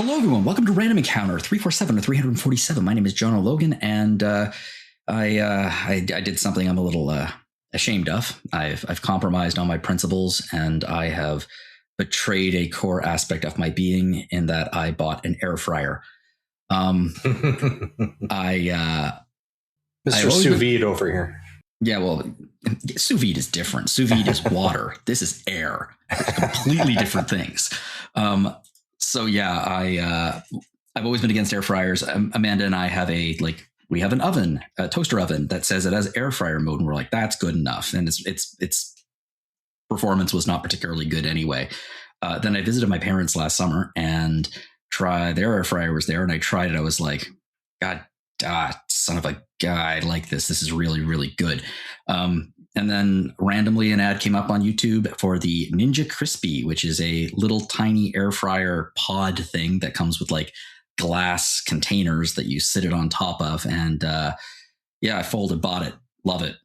Hello, everyone. Welcome to Random Encounter 347 or 347. My name is John O'Logan, and I did something I'm a little ashamed of. I've compromised on my principles, and I have betrayed a core aspect of my being in that I bought an air fryer. Mr. Sous Vide over here. Yeah, well, sous vide is different. Sous vide is water. This is air. It's completely different things. So yeah, I've always been against air fryers. Amanda and I have we have an oven, a toaster oven that says it has air fryer mode, and we're like, that's good enough. And its performance was not particularly good anyway. Then I visited my parents last summer and their air fryer was there, and I tried it. I was like, God, son of a guy, I like this. This is really, really good. And then randomly an ad came up on YouTube for the Ninja Crispy, which is a little tiny air fryer pod thing that comes with like glass containers that you sit it on top of. And I bought it. Love it.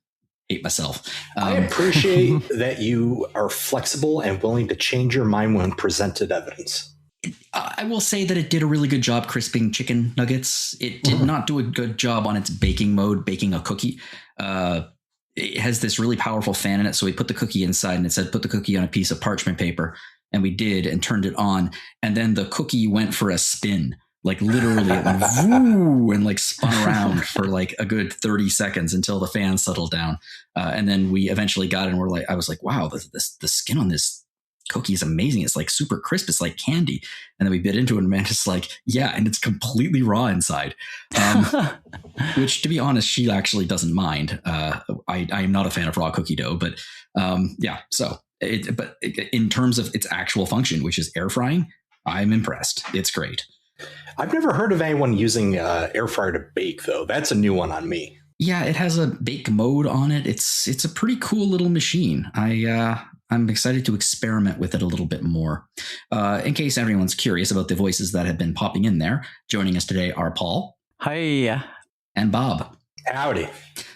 Hate myself. I appreciate that you are flexible and willing to change your mind when presented evidence. I will say that it did a really good job crisping chicken nuggets. It did not do a good job on its baking mode, baking a cookie. It has this really powerful fan in it. So we put the cookie inside and it said, put the cookie on a piece of parchment paper. And we did and turned it on. And then the cookie went for a spin. Like literally it went woo, and like spun around for like a good 30 seconds until the fan settled down. And then we eventually got it and I was like, wow, the skin on this cookie is amazing. It's like super crisp. It's like candy. And then we bit into it and Amanda's like, yeah, and it's completely raw inside. Which, to be honest, she actually doesn't mind. I am not a fan of raw cookie dough, but but in terms of its actual function, which is air frying, I'm impressed. It's great. I've never heard of anyone using air fryer to bake, though. That's a new one on me. Yeah, it has a bake mode on it. It's a pretty cool little machine. I'm excited to experiment with it a little bit more. In case everyone's curious about the voices that have been popping in there, joining us today are Paul. Hi. And Bob. Howdy.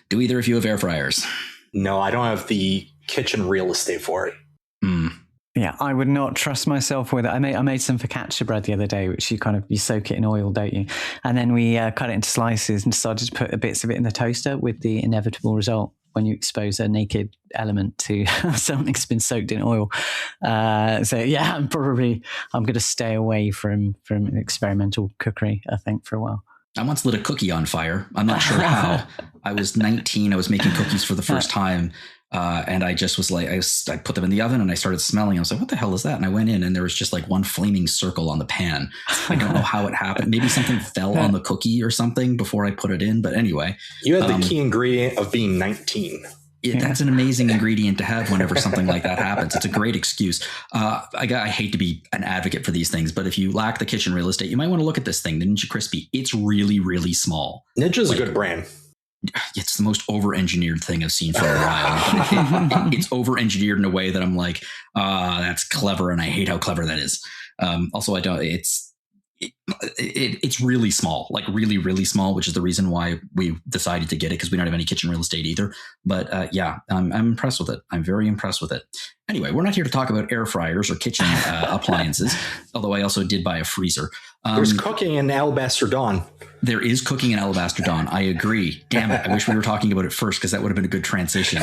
Do either of you have air fryers? No, I don't have the kitchen real estate for it. Yeah, I would not trust myself with it. I made some focaccia bread the other day, which you soak it in oil, don't you? And then we cut it into slices and decided to put bits of it in the toaster with the inevitable result when you expose a naked element to something that's been soaked in oil. So yeah, I'm going to stay away from experimental cookery, I think, for a while. I once lit a cookie on fire. I'm not sure how. I was 19. I was making cookies for the first time. And I just was like, I put them in the oven and I started smelling. I was like, what the hell is that? And I went in and there was just like one flaming circle on the pan. I don't know how it happened. Maybe something fell on the cookie or something before I put it in. But anyway. You had the key ingredient of being 19. That's an amazing ingredient to have whenever something like that happens. It's a great excuse. I hate to be an advocate for these things, but if you lack the kitchen real estate, you might want to look at this thing, the Ninja Crispy. It's really, really small. Ninja's a good brand. It's the most over-engineered thing I've seen for a while. It's over-engineered in a way that I'm like, that's clever, and I hate how clever that is. Also, it's really small, like really, really small, which is the reason why we decided to get it, because we don't have any kitchen real estate either. But I'm impressed with it. I'm very impressed with it. Anyway, we're not here to talk about air fryers or kitchen appliances, although I also did buy a freezer. There's cooking in Alabaster Dawn. There is cooking in Alabaster Dawn. I agree. Damn it. I wish we were talking about it first, because that would have been a good transition.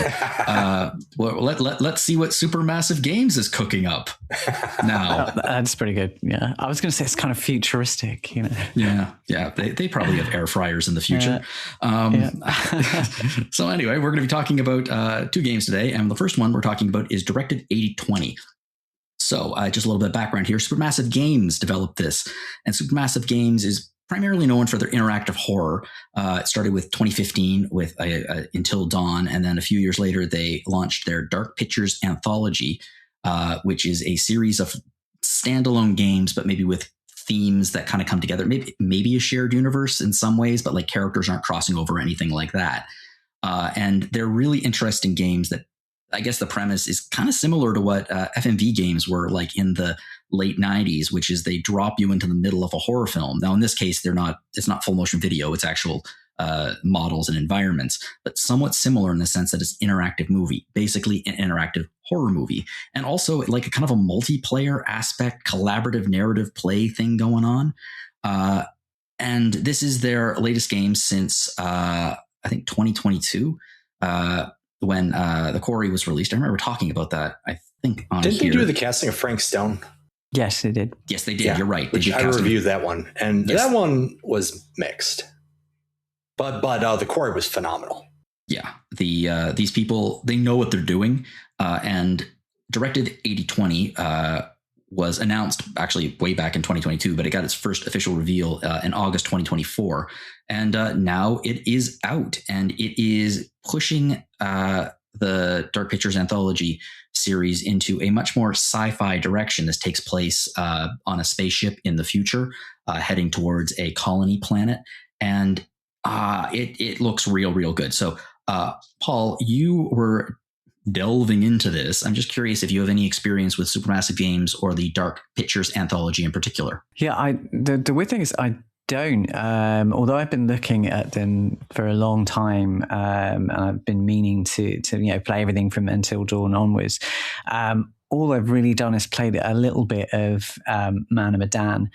Well, let's see what Supermassive Games is cooking up now. That's pretty good. Yeah. I was going to say it's kind of futuristic, you know. Yeah. They probably have air fryers in the future. So anyway, we're going to be talking about two games today. And the first one we're talking about is Directive 8020. So just a little bit of background here. Supermassive Games developed this. And Supermassive Games is primarily known for their interactive horror. It started with 2015 with Until Dawn, and then a few years later they launched their Dark Pictures Anthology, which is a series of standalone games, but maybe with themes that kind of come together. Maybe a shared universe in some ways, but like characters aren't crossing over or anything like that. And they're really interesting games that I guess the premise is kind of similar to what FMV games were like in the late 90s, which is they drop you into the middle of a horror film. Now, in this case, it's not full motion video. It's actual models and environments, but somewhat similar in the sense that it's an interactive movie, basically an interactive horror movie, and also like a kind of a multiplayer aspect, collaborative narrative play thing going on. And this is their latest game since I think 2022, when the Quarry was released. I remember talking about that. I think on Didn't here. they do the casting of Frank Stone? Yes, they did. Yes, they did. Yeah, You're right. Which I reviewed that one, and Yes. that one was mixed. But the Quarry was phenomenal. Yeah, these people, they know what they're doing, and Directive 8020 was announced actually way back in 2022, but it got its first official reveal in August 2024, and now it is out, and it is pushing the Dark Pictures Anthology series into a much more sci-fi direction. This takes place on a spaceship in the future, heading towards a colony planet, and it looks real good. So, Paul, you were delving into this. I'm just curious if you have any experience with Supermassive games or the Dark Pictures Anthology in particular. Yeah, the weird thing is I don't. Although I've been looking at them for a long time, and I've been meaning to play everything from Until Dawn onwards. All I've really done is played a little bit of Man of Medan,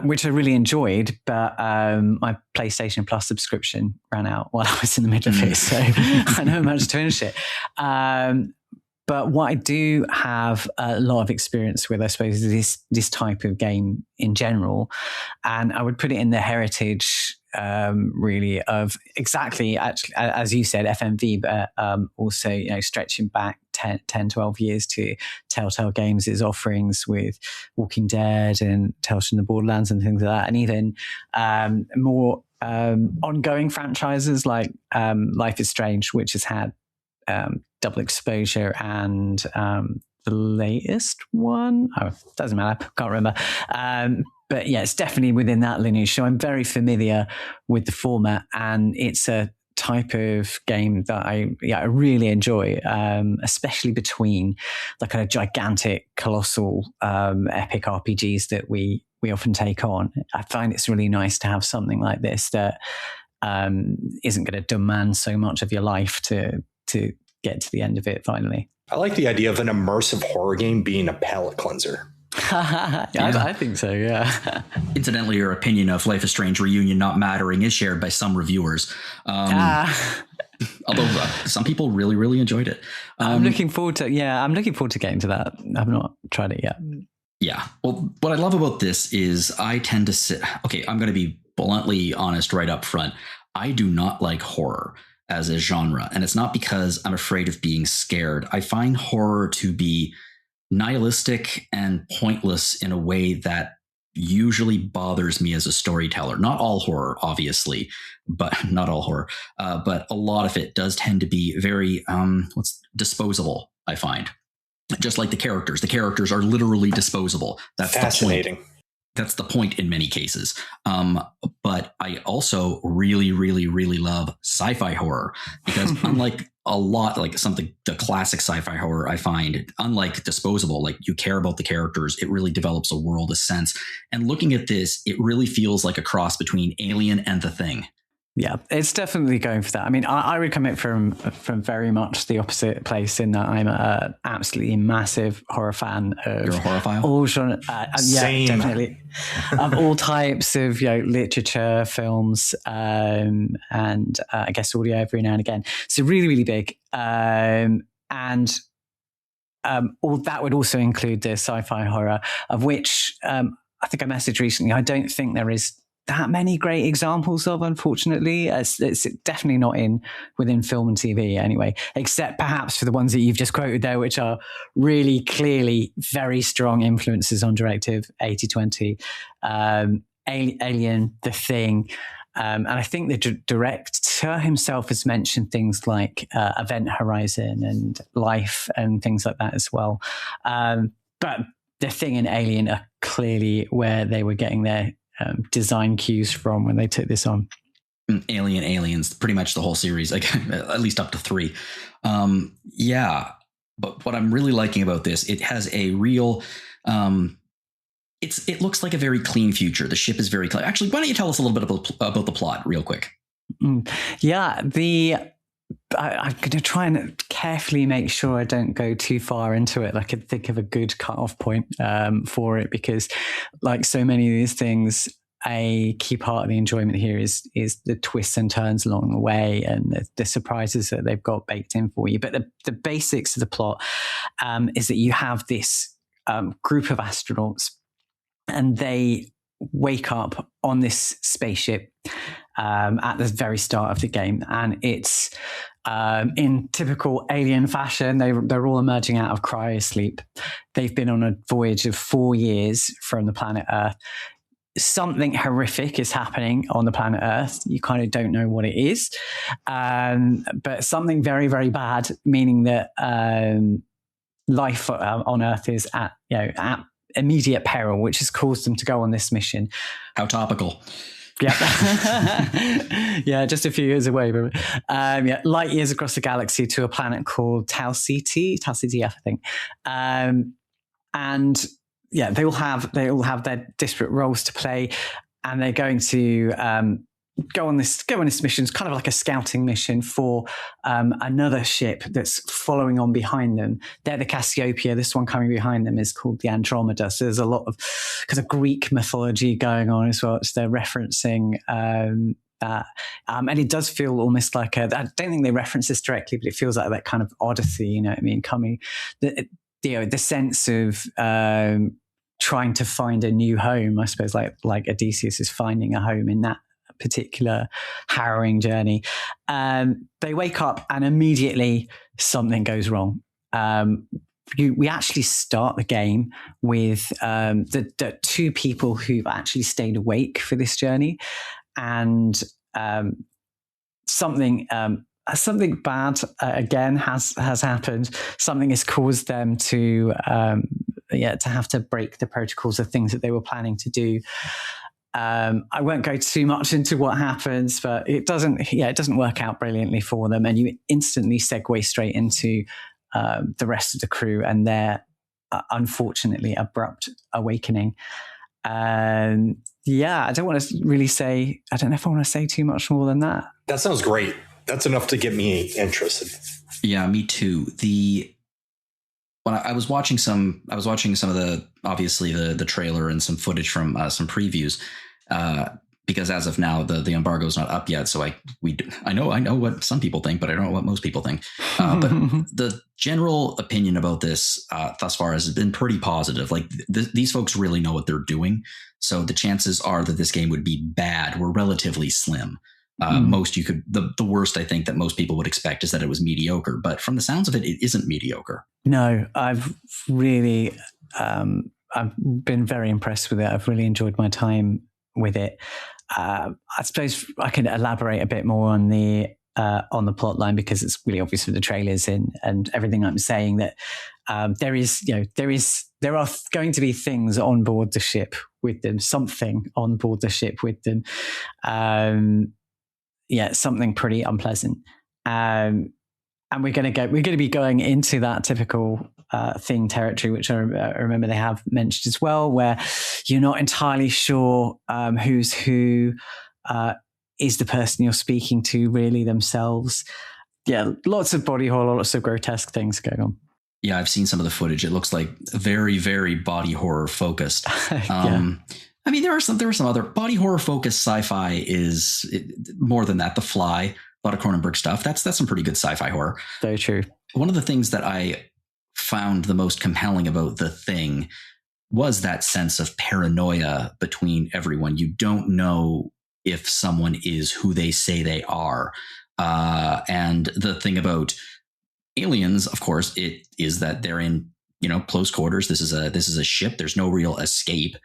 which I really enjoyed, but my PlayStation Plus subscription ran out while I was in the middle of it, so I never managed to finish it. But what I do have a lot of experience with, I suppose, is this type of game in general, and I would put it in the heritage, really, of exactly, actually, as you said, FMV, but also stretching back 10, 12 years to Telltale Games' offerings with Walking Dead and Tales from the Borderlands and things like that, and even more ongoing franchises like Life is Strange, which has had double exposure, and the latest one, doesn't matter, can't remember. But yeah, it's definitely within that lineage. So I'm very familiar with the format, and it's a type of game that I really enjoy, especially between the kind of gigantic, colossal, epic RPGs that we often take on. I find it's really nice to have something like this that isn't going to demand so much of your life to get to the end of it finally. I like the idea of an immersive horror game being a palate cleanser. I think so, yeah. Incidentally, your opinion of Life is Strange Reunion not mattering is shared by some reviewers. Although some people really enjoyed it. I'm looking forward to getting to that. I've not tried it yet. Yeah. Well, what I love about this is I tend to sit... Okay, I'm going to be bluntly honest right up front. I do not like horror as a genre, and it's not because I'm afraid of being scared. I find horror to be nihilistic and pointless in a way that usually bothers me as a storyteller. Not all horror, obviously, but not all horror. But a lot of it does tend to be very disposable, I find. Just like the characters. The characters are literally disposable. That's fascinating. The point. That's the point in many cases. But I also really love sci-fi horror, because unlike the classic sci-fi horror, I find, unlike disposable, like you care about the characters, it really develops a world, a sense. And looking at this, it really feels like a cross between Alien and The Thing. Yeah, it's definitely going for that. I mean, I would come at from very much the opposite place, in that I'm an absolutely massitive horror fan of... You're a horrorphile? All genre, Same. Yeah, definitely. Of all types of literature, films, and I guess audio every now and again. So really big. And all that would also include the sci-fi horror, of which I think I messaged recently. I don't think there is that many great examples of, unfortunately. It's definitely not within film and TV anyway, except perhaps for the ones that you've just quoted there, which are really clearly very strong influences on Directive 8020, Alien, The Thing. And I think the director himself has mentioned things like Event Horizon and Life and things like that as well. But The Thing and Alien are clearly where they were getting their design cues from when they took this on. Aliens, pretty much the whole series, like at least up to 3. Yeah, but what I'm really liking about this, it has a real it looks like a very clean future. The ship is very clean. Actually, why don't you tell us a little bit about the plot real quick? Yeah, I'm going to try and carefully make sure I don't go too far into it. I could think of a good cutoff point for it, because like so many of these things, a key part of the enjoyment here is the twists and turns along the way and the surprises that they've got baked in for you. But the basics of the plot is that you have this group of astronauts, and they wake up on this spaceship at the very start of the game, and it's in typical alien fashion. They're all emerging out of cryosleep. They've been on a voyage of 4 years from the planet Earth. Something horrific is happening on the planet Earth. You kind of don't know what it is, but something very, very bad, meaning that life on Earth is at immediate peril, which has caused them to go on this mission. How topical. Yeah. Yeah, just a few years away. But, light years across the galaxy to a planet called Tau CTF, I think. And yeah, they all have their disparate roles to play, and they're going to go on this mission. It's kind of like a scouting mission for another ship that's following on behind them. They're the Cassiopeia. This one coming behind them is called the Andromeda. So there's a lot of kind of Greek mythology going on as well. So they're referencing that. And it does feel almost like I don't think they reference this directly, but it feels like that kind of Odyssey, you know what I mean? The sense of trying to find a new home, I suppose, like Odysseus is finding a home in that particular harrowing journey. They wake up and immediately something goes wrong. We actually start the game with the two people who've actually stayed awake for this journey, and something bad again has happened. Something has caused them to have to break the protocols of things that they were planning to do. I won't go too much into what happens, but it doesn't work out brilliantly for them, and you instantly segue straight into the rest of the crew and their unfortunately abrupt awakening. I don't want to really say. I don't know if I want to say too much more than that. That sounds great. That's enough to get me interested. Yeah, me too. When I was watching some of the, obviously the trailer and some footage from some previews, because as of now the embargo is not up yet. So I know what some people think, but I don't know what most people think. But the general opinion about this thus far has been pretty positive. Like these folks really know what they're doing. So the chances are that this game would be bad were relatively slim. The worst I think that most people would expect is that it was mediocre, but from the sounds of it, it isn't mediocre. No, I've really, I've been very impressed with it. I've really enjoyed my time with it. I suppose I can elaborate a bit more on the plot line, because it's really obvious from the trailers and everything I'm saying that there are going to be things on board the ship with them, something on board the ship with them. Something pretty unpleasant. And we're going to be going into that typical thing territory, which I remember they have mentioned as well, where you're not entirely sure who's who. Is the person you're speaking to really themselves? Yeah, lots of body horror, lots of grotesque things going on. Yeah, I've seen some of the footage. It looks like very, very body horror focused. I mean, there are some other body horror focused sci-fi more than that. The Fly, a lot of Cronenberg stuff. That's some pretty good sci-fi horror. Very true. One of the things that I found the most compelling about The Thing was that sense of paranoia between everyone. You don't know if someone is who they say they are. And the thing about aliens, of course, it is that they're in, close quarters. This is a ship. There's no real escape.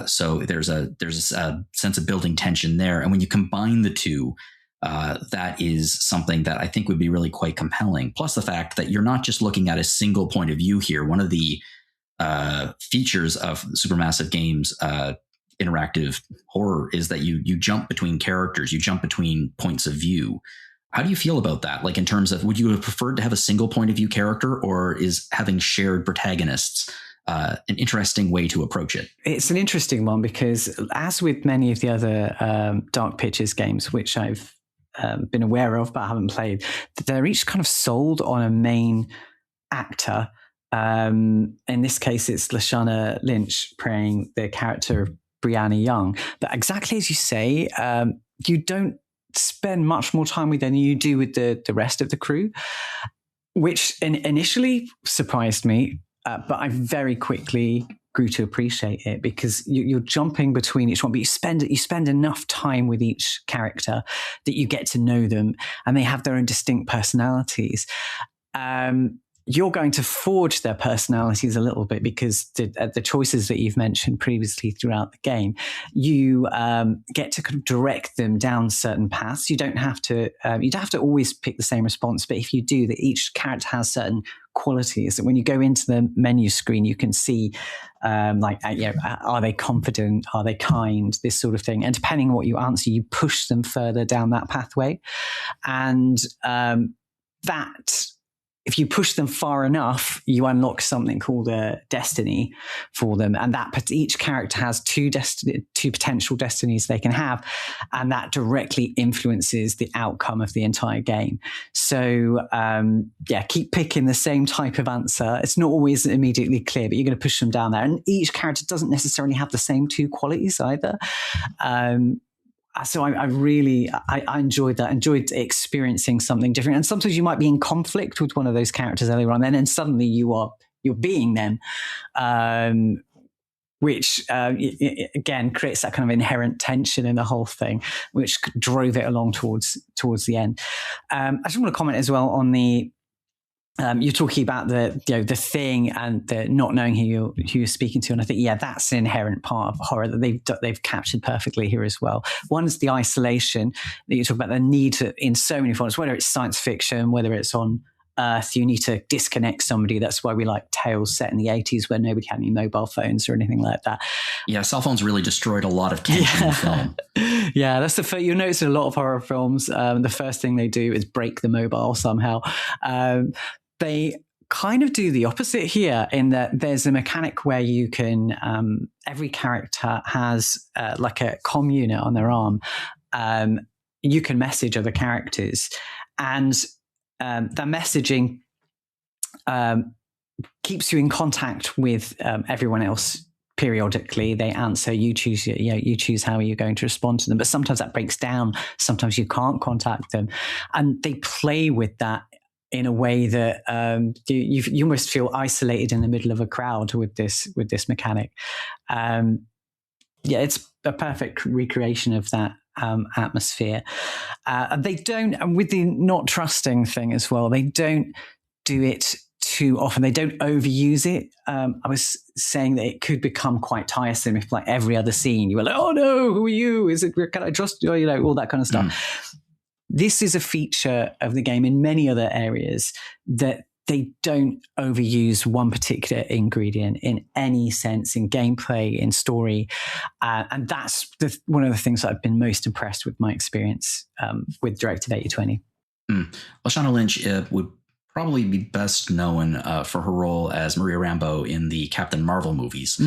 So there's a sense of building tension there. And when you combine the two, that is something that I think would be really quite compelling. Plus the fact that you're not just looking at a single point of view here. One of the features of Supermassive Games interactive horror is that you jump between characters, you jump between points of view. How do you feel about that? Like in terms of, would you have preferred to have a single point of view character, or is having shared protagonists an interesting way to approach it. It's an interesting one because, as with many of the other Dark Pictures games, which I've been aware of but haven't played, they're each kind of sold on a main actor. In this case, it's Lashana Lynch playing the character of Brianna Young. But exactly as you say, you don't spend much more time with than you do with the rest of the crew, which initially surprised me, but I very quickly grew to appreciate it because you're jumping between each one, but you spend enough time with each character that you get to know them, and they have their own distinct personalities. You're going to forge their personalities a little bit because the choices that you've mentioned previously throughout the game, you get to kind of direct them down certain paths. You don't have to always pick the same response, but if you do, that each character has certain qualities that when you go into the menu screen, you can see are they confident? Are they kind? This sort of thing. And depending on what you answer, you push them further down that pathway. And that, if you push them far enough, you unlock something called a destiny for them. And that each character has two potential destinies they can have. And that directly influences the outcome of the entire game. So, keep picking the same type of answer. It's not always immediately clear, but you're going to push them down there. And each character doesn't necessarily have the same two qualities either. So I really enjoyed that. Enjoyed experiencing something different. And sometimes you might be in conflict with one of those characters earlier on, and then suddenly you're being them, which again creates that kind of inherent tension in the whole thing, which drove it along towards the end. I just want to comment as well on the. You're talking about the thing and the not knowing who you're speaking to, and I think that's an inherent part of horror that they've captured perfectly here as well. One is the isolation that you talk about, the need to, in so many forms, whether it's science fiction, whether it's on Earth, you need to disconnect somebody. That's why we like tales set in the 80s where nobody had any mobile phones or anything like that. Yeah, cell phones really destroyed a lot of tension in film. Yeah, that's you'll notice in a lot of horror films, the first thing they do is break the mobile somehow. They kind of do the opposite here in that there's a mechanic where you can, every character has like a comm unit on their arm. You can message other characters, and that messaging keeps you in contact with everyone else. Periodically, they answer. You choose how you're going to respond to them. But sometimes that breaks down. Sometimes you can't contact them, and they play with that in a way that you almost feel isolated in the middle of a crowd with this mechanic. It's a perfect recreation of that atmosphere. They don't, and with the not trusting thing as well, they don't do it too often. They don't overuse it. I was saying that it could become quite tiresome if, like, every other scene you were like, "Oh no, who are you? Can I trust you?" All that kind of stuff. This is a feature of the game in many other areas that they don't overuse one particular ingredient in any sense, in gameplay, in story. And that's one of the things that I've been most impressed with my experience with Directive 8020. Lashana Lynch would probably be best known for her role as Maria Rambeau in the Captain Marvel movies.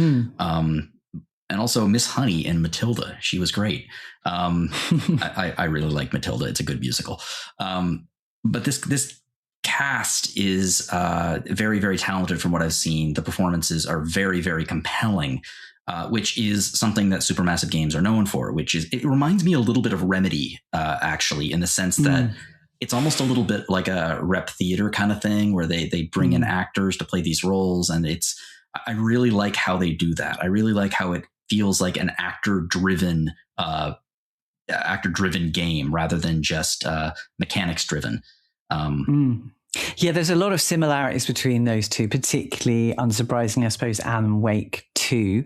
And also Miss Honey in Matilda. She was great. I really like Matilda. It's a good musical. But this cast is very, very talented from what I've seen. The performances are very, very compelling, which is something that Supermassive games are known for, it reminds me a little bit of Remedy, actually, in the sense that it's almost a little bit like a rep theater kind of thing where they bring in actors to play these roles. And I really like how they do that. I really like how it feels like an actor-driven game rather than just mechanics-driven. Yeah, there's a lot of similarities between those two, particularly, unsurprisingly, I suppose, Alan Wake 2.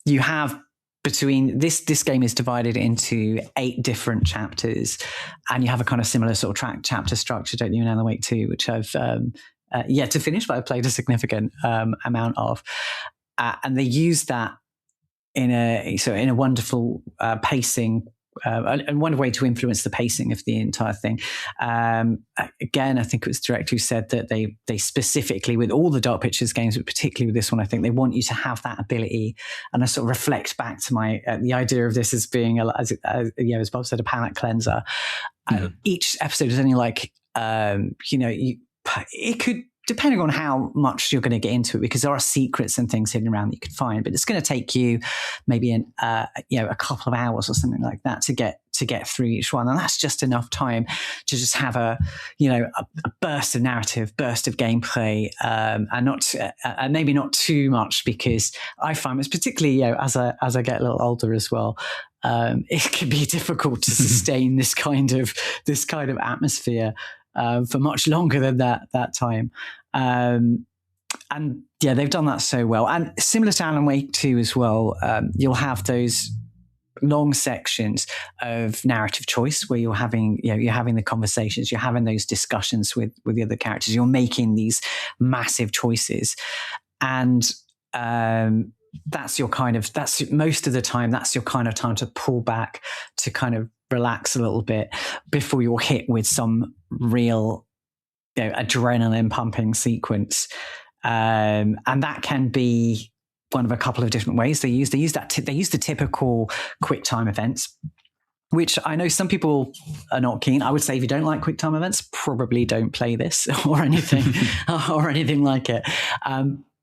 You have between this game is divided into 8 different chapters, and you have a kind of similar sort of chapter structure, don't you, in Alan Wake 2, which I've yet to finish, but I've played a significant amount of. And they use that in a wonderful pacing and one way to influence the pacing of the entire thing. Again, I think it was Directive who said that they specifically, with all the Dark Pictures games, but particularly with this one, I think they want you to have that ability. And I sort of reflect back to my the idea of this as being, as Bob said, a palate cleanser. Each episode is only like, it could, depending on how much you're going to get into it, because there are secrets and things hidden around that you can find, but it's going to take you maybe a couple of hours or something like that to get through each one, and that's just enough time to just have a burst of narrative, burst of gameplay, and maybe not too much, because I find it's particularly as I get a little older as well. It can be difficult to sustain this kind of atmosphere for much longer than that time. And yeah, they've done that so well. And similar to Alan Wake 2 as well, you'll have those long sections of narrative choice where you're having the conversations, you're having those discussions with the other characters, you're making these massive choices. And that's most of the time, that's your kind of time to pull back, to kind of relax a little bit before you're hit with some real adrenaline pumping sequence. And that can be one of a couple of different ways they use the typical quick time events, which I know some people are not keen. I would say if you don't like quick time events, probably don't play this or anything or anything like it.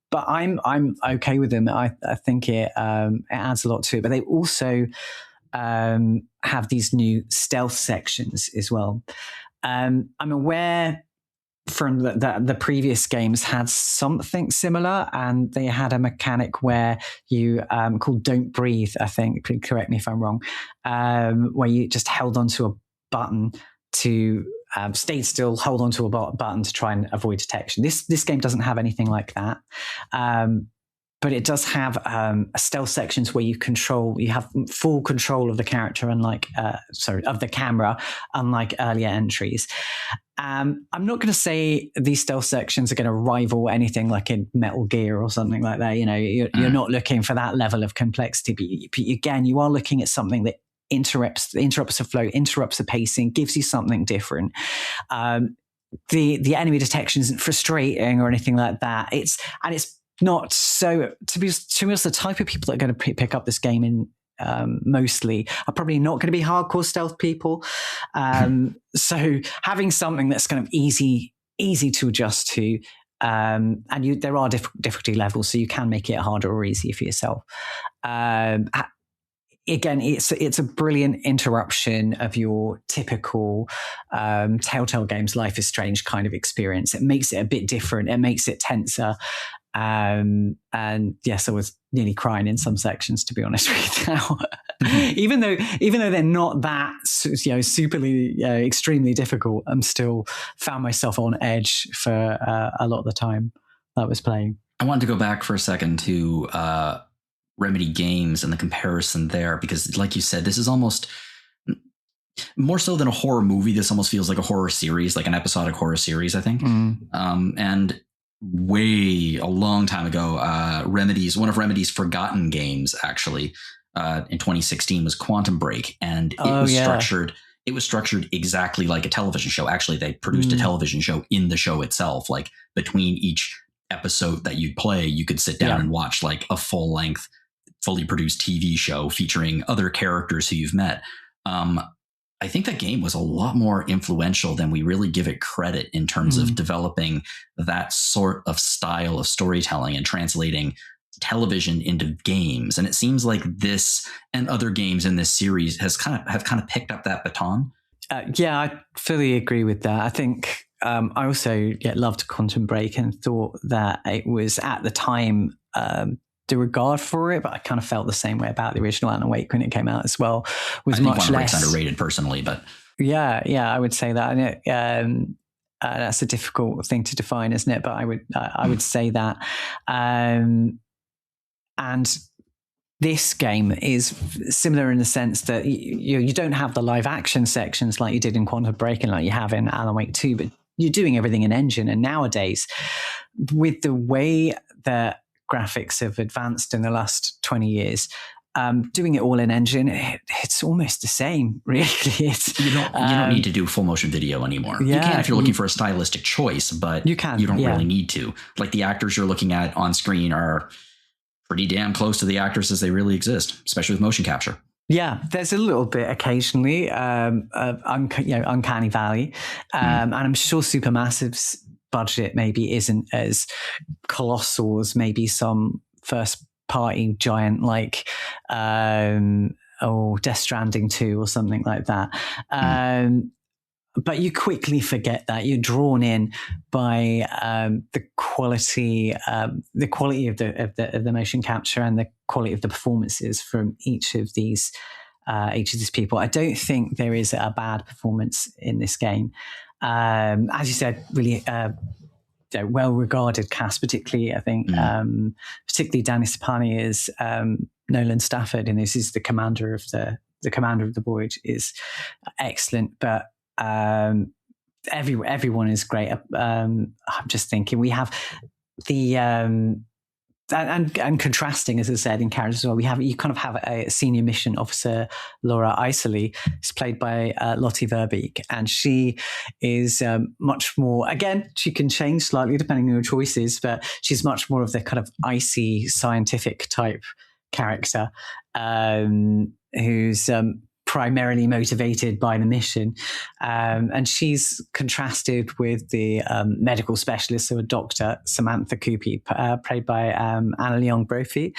But I'm okay with them. I think it adds a lot to it. But they also have these new stealth sections as well. I'm aware from the previous games had something similar, and they had a mechanic where you called Don't Breathe, I think, correct me if I'm wrong, where you just held onto a button to stay still, hold onto a button to try and avoid detection. This game doesn't have anything like that. But it does have stealth sections where you have full control of the character, of the camera, unlike earlier entries. I'm not going to say these stealth sections are going to rival anything like in Metal Gear or something like that. You're not looking for that level of complexity. But again, you are looking at something that interrupts the flow, interrupts the pacing, gives you something different. The enemy detection isn't frustrating or anything like that. It's not so, to be honest, the type of people that are going to pick up this game in mostly are probably not going to be hardcore stealth people. So having something that's kind of easy to adjust to, and there are difficulty levels, so you can make it harder or easier for yourself. Again, it's a brilliant interruption of your typical Telltale Games Life is Strange kind of experience. It makes it a bit different. It makes it tenser. And yes, I was nearly crying in some sections, to be honest with you now. even though they're not that superly extremely difficult, I'm still found myself on edge for a lot of the time that I was playing. I wanted to go back for a second to Remedy Games and the comparison there, because like you said, this is almost more so than a horror movie. This almost feels like a horror series, like an episodic horror series, I think. And a long time ago, one of Remedy's forgotten games, actually, in 2016 was Quantum Break, and it was structured exactly like a television show. Actually, they produced a television show in the show itself. Like between each episode that you'd play, you could sit down and watch like a full length, fully produced TV show featuring other characters who you've met. I think that game was a lot more influential than we really give it credit in terms of developing that sort of style of storytelling and translating television into games. And it seems like this and other games in this series have kind of picked up that baton. Yeah, I fully agree with that. I think I also loved Quantum Break and thought that it was at the time the regard for it, but I kind of felt the same way about the original Alan Wake when it came out as well. Was much Quantum less Break's underrated personally, but yeah, I would say that. And that's a difficult thing to define, isn't it? But I would say that. And this game is similar in the sense that you don't have the live action sections like you did in Quantum Break and like you have in Alan Wake 2, but you're doing everything in engine. And nowadays, with the way that graphics have advanced in the last 20 years, doing it all in engine, it's almost the same, really. You don't need to do full motion video anymore. You can if you're looking for a stylistic choice, but you don't really need to. Like the actors you're looking at on screen are pretty damn close to the actors as they really exist, especially with motion capture. Yeah, there's a little bit occasionally of uncanny valley, and I'm sure Supermassive's budget maybe isn't as colossal as maybe some first party giant like Death Stranding 2 or something like that. But you quickly forget that. You're drawn in by the quality of the motion capture and the quality of the performances from each of these people. I don't think there is a bad performance in this game. As you said, really well-regarded cast, particularly I think, particularly Danny Sapani is Nolan Stafford, and this is the commander of the voyage, is excellent. But everyone is great. I'm just thinking we have the and contrasting, as I said, in characters as well. You kind of have a senior mission officer, Laura Isley, who's played by Lottie Verbeek, and she is much more. Again, she can change slightly depending on your choices, but she's much more of the kind of icy scientific type character who's primarily motivated by the mission, and she's contrasted with the medical specialist, so a doctor, Samantha Coopy, played by Anna Leong Brophy,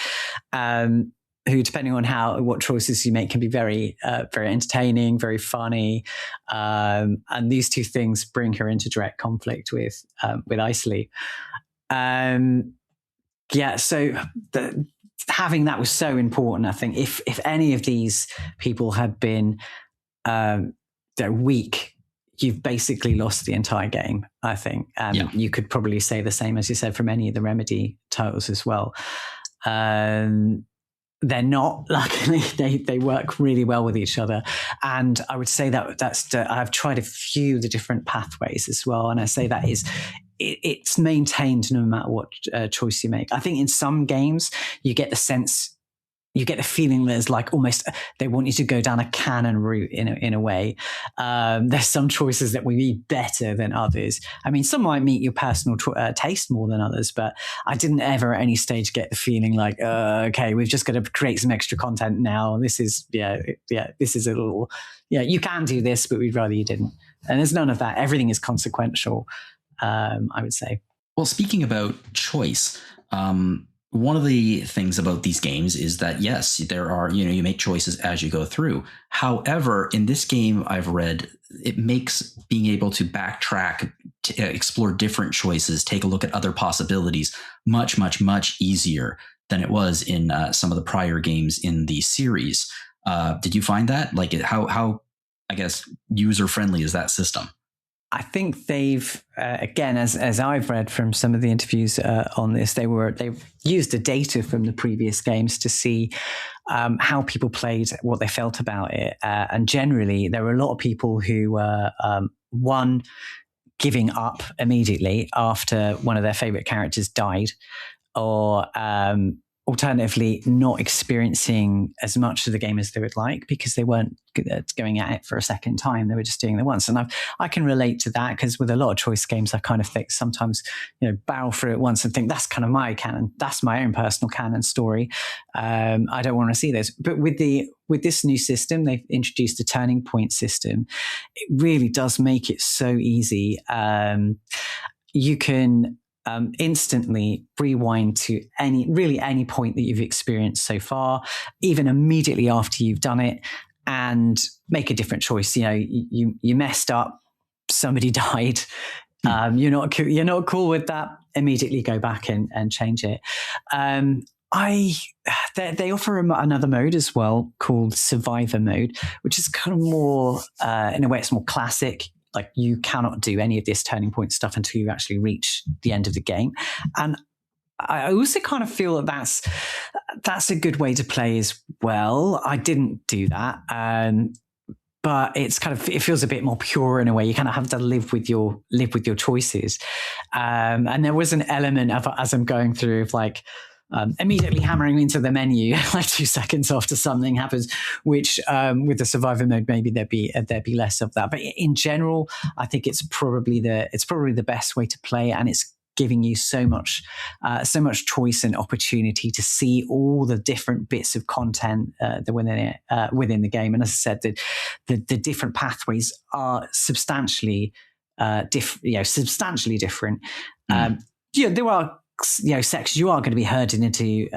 who, depending on what choices you make, can be very very entertaining, very funny, and these two things bring her into direct conflict with Isley. So having that was so important. I think if any of these people had been they're weak, you've basically lost the entire game, I think. You could probably say the same, as you said, from any of the Remedy titles as well. They're not, luckily, they work really well with each other. And I would say I've tried a few of the different pathways as well. And I say that is, it's maintained no matter what choice you make. I think in some games you get the feeling there's like almost they want you to go down a canon route in a way. There's some choices that will be better than others. I mean, some might meet your personal taste more than others, but I didn't ever at any stage get the feeling like, okay, we've just got to create some extra content now. This is this is a little, you can do this, but we'd rather you didn't. And there's none of that. Everything is consequential, I would say. Well, speaking about choice, one of the things about these games is that, yes, there are, you make choices as you go through. However, in this game, I've read it makes being able to backtrack, explore different choices, take a look at other possibilities much, much, much easier than it was in some of the prior games in the series. Did you find that? Like, how I guess, user-friendly is that system? I think they've, again, as I've read from some of the interviews on this, they've used the data from the previous games to see how people played, what they felt about it. And generally, there were a lot of people who were, giving up immediately after one of their favorite characters died, or alternatively, not experiencing as much of the game as they would like because they weren't going at it for a second time. They were just doing it once. And I can relate to that because with a lot of choice games, I kind of think sometimes, barrel through it once and think that's kind of my canon. That's my own personal canon story. I don't want to see this. But with this new system, they've introduced a turning point system. It really does make it so easy. You can instantly rewind to any point that you've experienced so far, even immediately after you've done it, and make a different choice. You messed up, somebody died. You're not cool with that. Immediately go back and change it. They offer another mode as well called Survivor mode, which is kind of more, in a way, it's more classic. Like, you cannot do any of this turning point stuff until you actually reach the end of the game. And I also kind of feel that that's a good way to play as well. I didn't do that. But it feels a bit more pure in a way. You kind of have to live with your choices. And there was an element of, as I'm going through, of like, immediately hammering into the menu like 2 seconds after something happens, which with the survivor mode, maybe there'd be less of that. But in general, I think it's probably the best way to play, and it's giving you so much choice and opportunity to see all the different bits of content that within the game. And as I said, the different pathways are substantially different. There are sections you are going to be herded into.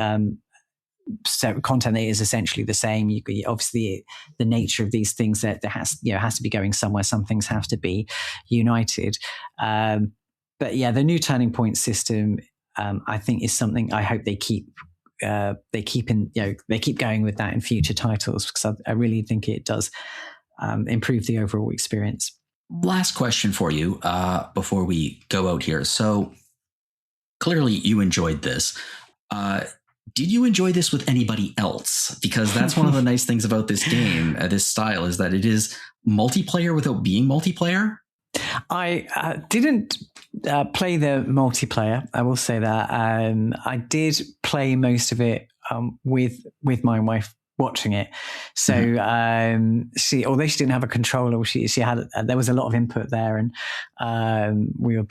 So content that is essentially the same. Obviously the nature of these things that there has to be going somewhere. Some things have to be united. But yeah, the new turning point system, I think, is something I hope they keep going with that in future titles, because I really think it does improve the overall experience. Last question for you before we go out here. So clearly you enjoyed this. Did you enjoy this with anybody else? Because that's one of the nice things about this game, this style, is that it is multiplayer without being multiplayer. I didn't play the multiplayer, I will say that. I did play most of it with my wife watching it. So she, although she didn't have a controller, she had, there was a lot of input there, and we were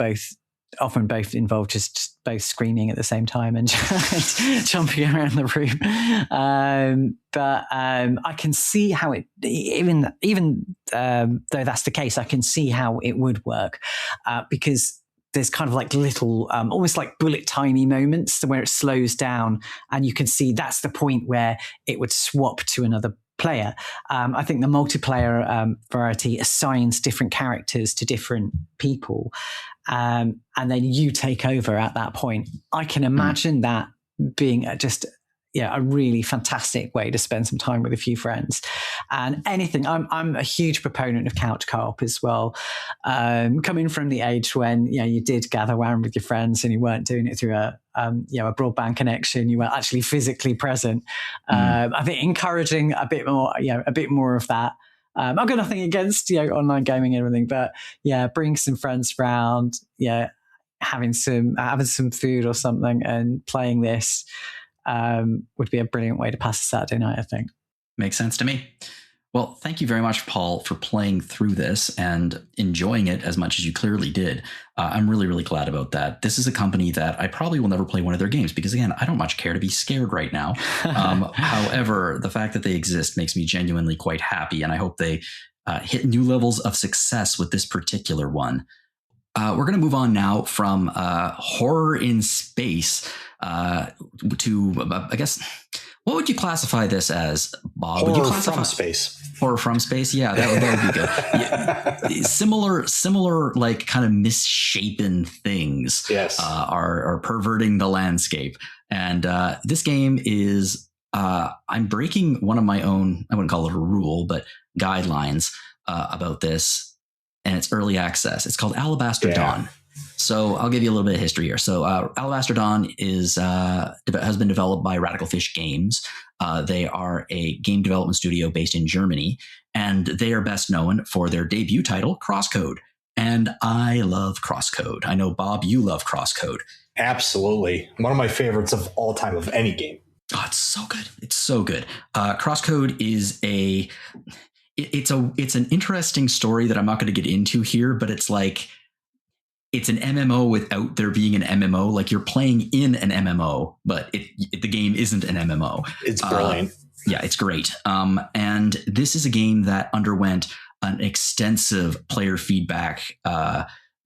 often both involved, just both screaming at the same time and jumping around the room. But I can see how it, even though that's the case, I can see how it would work, because there's kind of like little, almost like bullet timey moments where it slows down, and you can see that's the point where it would swap to another player. I think the multiplayer variety assigns different characters to different people, and then you take over at that point. I can imagine that being just a really fantastic way to spend some time with a few friends. And anything, I'm a huge proponent of couch co-op as well. Coming from the age when you did gather around with your friends and you weren't doing it through a broadband connection, you weren't actually physically present. I think encouraging a bit more of that. I've got nothing against online gaming and everything, but bring some friends around, having some food or something and playing this would be a brilliant way to pass a Saturday night, I think. Makes sense to me. Well, thank you very much, Paul, for playing through this and enjoying it as much as you clearly did. I'm really, really glad about that. This is a company that I probably will never play one of their games because, again, I don't much care to be scared right now. However, the fact that they exist makes me genuinely quite happy, and I hope they hit new levels of success with this particular one. We're going to move on now from horror in space to, I guess, what would you classify this as, Bob? Horror would you classify from space? Horror from space? Yeah, that would be good. Yeah. Similar, like kind of misshapen things are perverting the landscape. And this game is, I'm breaking one of my own, I wouldn't call it a rule, but guidelines about this. And it's early access. It's called Alabaster Dawn. So I'll give you a little bit of history here. So Alabaster Dawn has been developed by Radical Fish Games. They are a game development studio based in Germany, and they are best known for their debut title, CrossCode. And I love CrossCode. I know, Bob, you love CrossCode. Absolutely. One of my favorites of all time of any game. Oh, it's so good. It's so good. CrossCode is it's an interesting story that I'm not going to get into here, but it's like, it's an MMO without there being an MMO. Like, you're playing in an MMO, but the game isn't an MMO. It's brilliant. It's great. And this is a game that underwent an extensive player feedback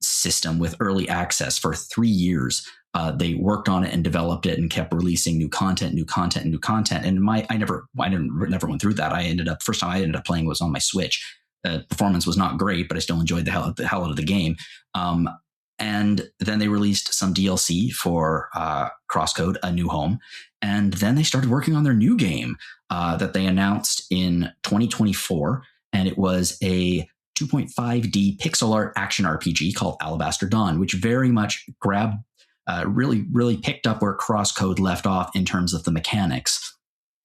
system with early access for 3 years. They worked on it and developed it and kept releasing new content. And I never went through that. First time I ended up playing was on my Switch. Performance was not great, but I still enjoyed the hell out of the game. And then they released some DLC for CrossCode, A New Home. And then they started working on their new game that they announced in 2024. And it was a 2.5D pixel art action RPG called Alabaster Dawn, which very much grabbed, really, really picked up where CrossCode left off in terms of the mechanics.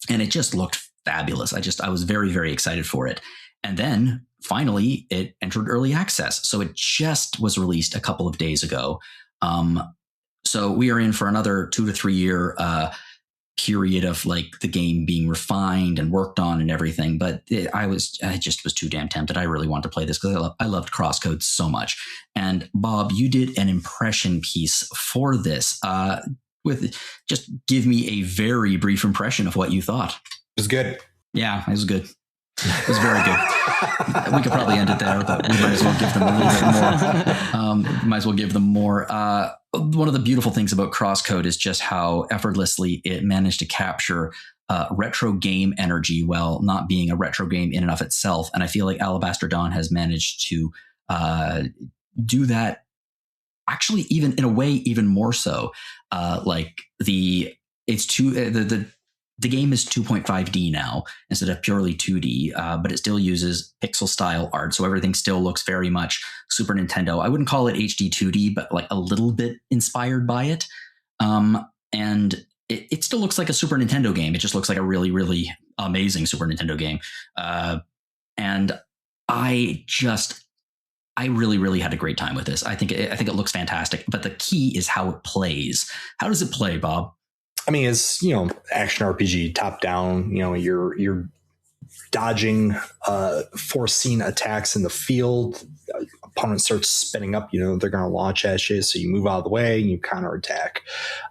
And it just looked fabulous. I was very, very excited for it. And then finally, it entered early access. So it just was released a couple of days ago. So we are in for another 2 to 3 year period of like the game being refined and worked on and everything. But I just was too damn tempted. I really wanted to play this because I loved CrossCode so much. And Bob, you did an impression piece for this. Just give me a very brief impression of what you thought. It was good. Yeah, it was good. It was very good. We could probably end it there, but we might as well give them a little bit more. Might as well give them more. One of the beautiful things about CrossCode is just how effortlessly it managed to capture retro game energy while not being a retro game in and of itself. And I feel like Alabaster Dawn has managed to do that. Actually, even in a way, even more so. The game is 2.5D now instead of purely 2D, but it still uses pixel style art. So everything still looks very much Super Nintendo. I wouldn't call it HD 2D, but like a little bit inspired by it. And it still looks like a Super Nintendo game. It just looks like a really, really amazing Super Nintendo game. And I really, really had a great time with this. I think it looks fantastic, but the key is how it plays. How does it play, Bob? I mean, it's, action RPG top down, you're dodging foreseen attacks in the field. Opponent starts spinning up, they're going to launch at you. So you move out of the way and you counterattack.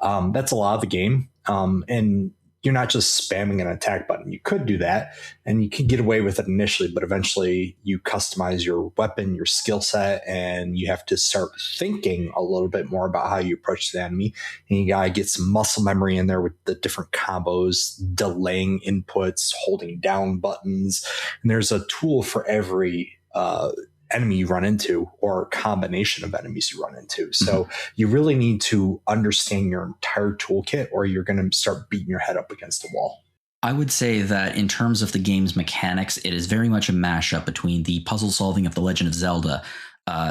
That's a lot of the game. And you're not just spamming an attack button. You could do that and you could get away with it initially, but eventually you customize your weapon, your skill set, and you have to start thinking a little bit more about how you approach the enemy. And you got to get some muscle memory in there with the different combos, delaying inputs, holding down buttons. And there's a tool for every enemy you run into or combination of enemies you run into. So you really need to understand your entire toolkit or you're going to start beating your head up against the wall. I would say that in terms of the game's mechanics, it is very much a mashup between the puzzle solving of The Legend of Zelda,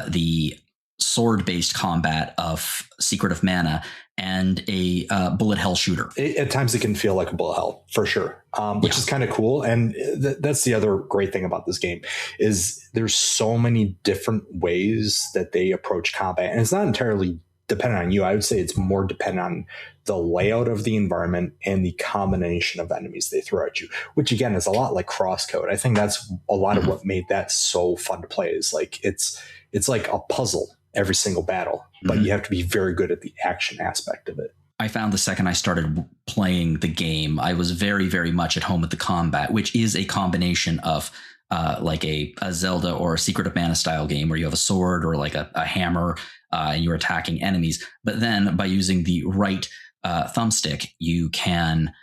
the sword-based combat of Secret of Mana, and a bullet hell shooter. At times it can feel like a bullet hell, for sure, which is kind of cool. And that's the other great thing about this game is there's so many different ways that they approach combat. And it's not entirely dependent on you. I would say it's more dependent on the layout of the environment and the combination of enemies they throw at you, which again is a lot like CrossCode. I think that's a lot of what made that so fun to play is like it's like a puzzle every single battle, but you have to be very good at the action aspect of it. I found the second I started playing the game, I was very, very much at home with the combat, which is a combination of like a Zelda or a Secret of Mana style game where you have a sword or like a hammer and you're attacking enemies. But then by using the right thumbstick, you can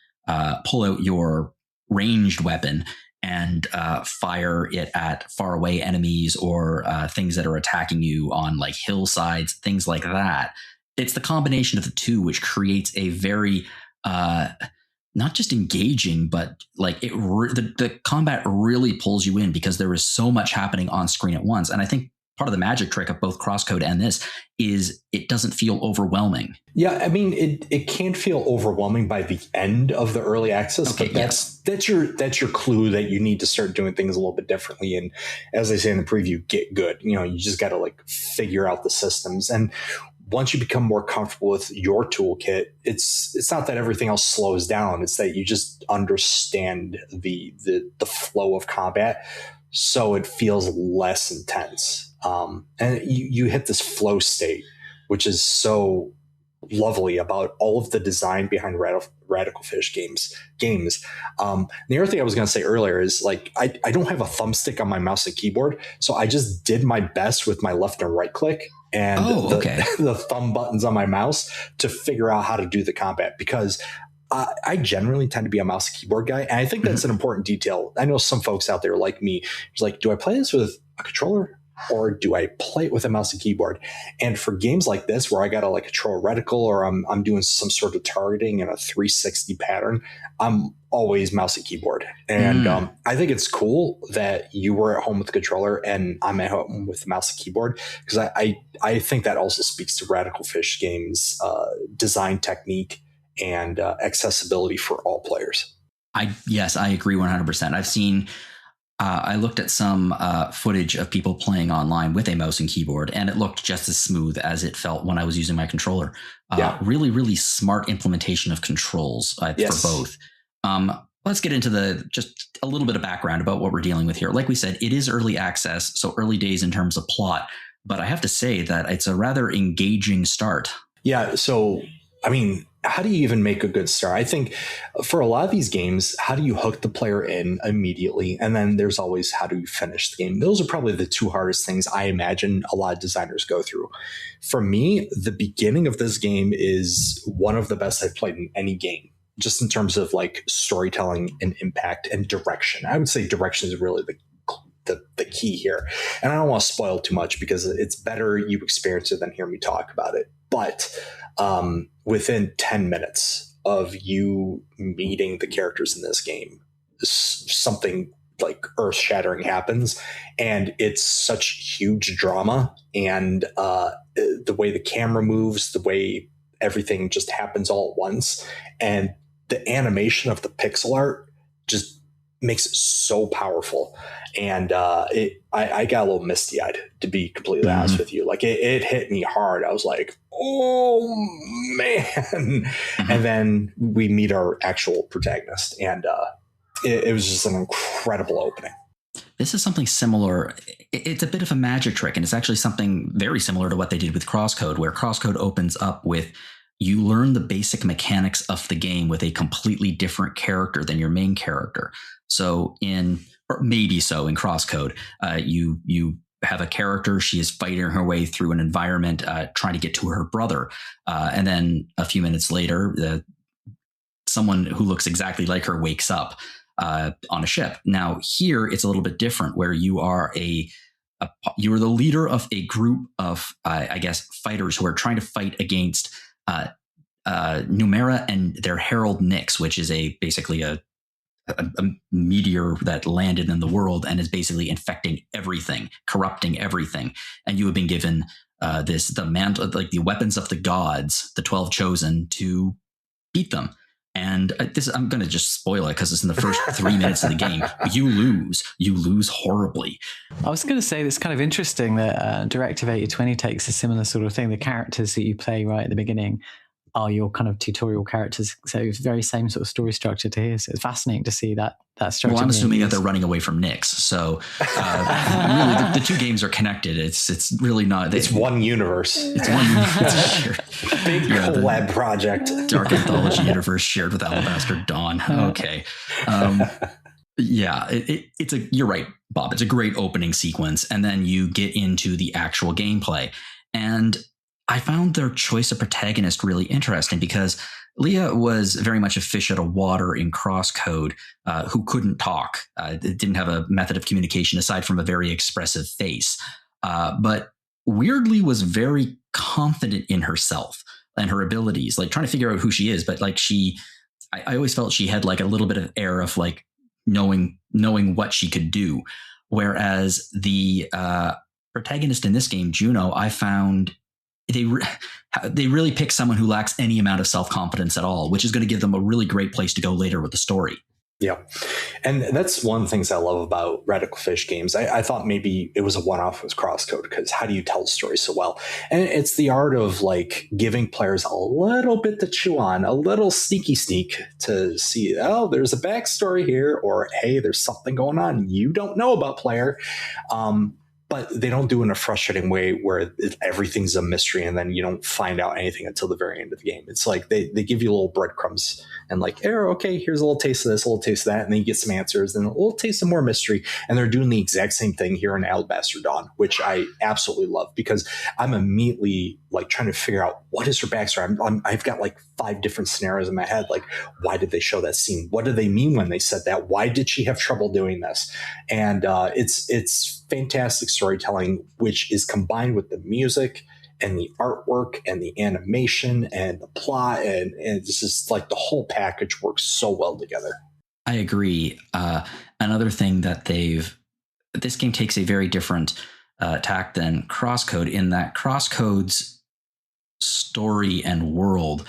pull out your ranged weapon and fire it at faraway enemies or things that are attacking you on like hillsides, things like that. It's the combination of the two which creates a very not just engaging, but like the combat really pulls you in because there is so much happening on screen at once. And I think part of the magic trick of both CrossCode and this is it doesn't feel overwhelming. Yeah, I mean, it can feel overwhelming by the end of the early access, okay, but that's your clue that you need to start doing things a little bit differently. And as I say in the preview, get good. You just got to like figure out the systems. And once you become more comfortable with your toolkit, it's not that everything else slows down. It's that you just understand the flow of combat, so it feels less intense. And you hit this flow state, which is so lovely about all of the design behind Radical Fish games. The other thing I was going to say earlier is like, I don't have a thumbstick on my mouse and keyboard. So I just did my best with my left and right click and the thumb buttons on my mouse to figure out how to do the combat, because I generally tend to be a mouse and keyboard guy. And I think that's an important detail. I know some folks out there like me, it's like, do I play this with a controller or do I play it with a mouse and keyboard? And for games like this, where I got to like control reticle or I'm doing some sort of targeting in a 360 pattern, I'm always mouse and keyboard. And I think it's cool that you were at home with the controller and I'm at home with the mouse and keyboard, because I think that also speaks to Radical Fish Games' design technique and accessibility for all players. Yes, I agree 100%. I looked at some footage of people playing online with a mouse and keyboard, and it looked just as smooth as it felt when I was using my controller. Really, really smart implementation of controls for both. Let's get into just a little bit of background about what we're dealing with here. Like we said, it is early access, so early days in terms of plot. But I have to say that it's a rather engaging start. Yeah. So, I mean, how do you even make a good start? I think for a lot of these games, how do you hook the player in immediately? And then there's always how do you finish the game? Those are probably the two hardest things I imagine a lot of designers go through. For me, the beginning of this game is one of the best I've played in any game, just in terms of like storytelling and impact and direction. I would say direction is really the key here. And I don't want to spoil too much because it's better you experience it than hear me talk about it. But within 10 minutes of you meeting the characters in this game, something like earth-shattering happens, and it's such huge drama, and the way the camera moves, the way everything just happens all at once, and the animation of the pixel art just makes it so powerful. And I got a little misty-eyed, to be completely honest with you. Like it hit me hard. I was like, oh man. And then we meet our actual protagonist, and it was just an incredible opening. This is something similar. It's a bit of a magic trick, and it's actually something very similar to what they did with CrossCode, where CrossCode opens up with you learn the basic mechanics of the game with a completely different character than your main character. So in CrossCode, you have a character. She is fighting her way through an environment, trying to get to her brother. And then a few minutes later, someone who looks exactly like her wakes up on a ship. Now here, it's a little bit different, where you are you are the leader of a group of, I guess, fighters who are trying to fight against Numera and their Herald Nyx, which is basically a meteor that landed in the world and is basically infecting everything, corrupting everything. And you have been given the mantle, like the weapons of the gods, the 12 chosen, to beat them. And I'm going to just spoil it because it's in the first 3 minutes of the game. You lose horribly. I was going to say it's kind of interesting that Directive 8020 takes a similar sort of thing. The characters that you play right at the beginning are your kind of tutorial characters. So it's very same sort of story structure to here. So it's fascinating to see that structure. Well, I'm assuming that they're running away from Nyx. So really, the two games are connected. It's really not. It's one universe. It's one universe. Big collab project. Dark Anthology universe shared with Alabaster Dawn. Okay. Yeah, you're right, Bob. It's a great opening sequence. And then you get into the actual gameplay. And I found their choice of protagonist really interesting because Leah was very much a fish out of water in CrossCode, who couldn't talk. Didn't have a method of communication aside from a very expressive face. But weirdly was very confident in herself and her abilities, like trying to figure out who she is. But like I always felt she had like a little bit of air of like knowing what she could do. Whereas the protagonist in this game, Juno, I found they really pick someone who lacks any amount of self-confidence at all, which is going to give them a really great place to go later with the story. Yeah. And that's one of the things I love about Radical Fish games. I thought maybe it was a one-off with CrossCode, because how do you tell a story so well? And it's the art of like giving players a little bit to chew on, a little sneak to see, oh, there's a backstory here, or hey, there's something going on you don't know about, player. But they don't do it in a frustrating way where everything's a mystery and then you don't find out anything until the very end of the game. It's like they give you little breadcrumbs and like, okay, here's a little taste of this, a little taste of that. And then you get some answers and a little taste of more mystery. And they're doing the exact same thing here in Alabaster Dawn, which I absolutely love, because I'm immediately like trying to figure out what is her backstory. I've got like 5 different scenarios in my head. Like, why did they show that scene? What did they mean when they said that? Why did she have trouble doing this? And it's fantastic storytelling, which is combined with the music and the artwork and the animation and the plot. And it's just like the whole package works so well together. I agree. Another thing that this game takes a very different tack than CrossCode, in that CrossCode's story and world,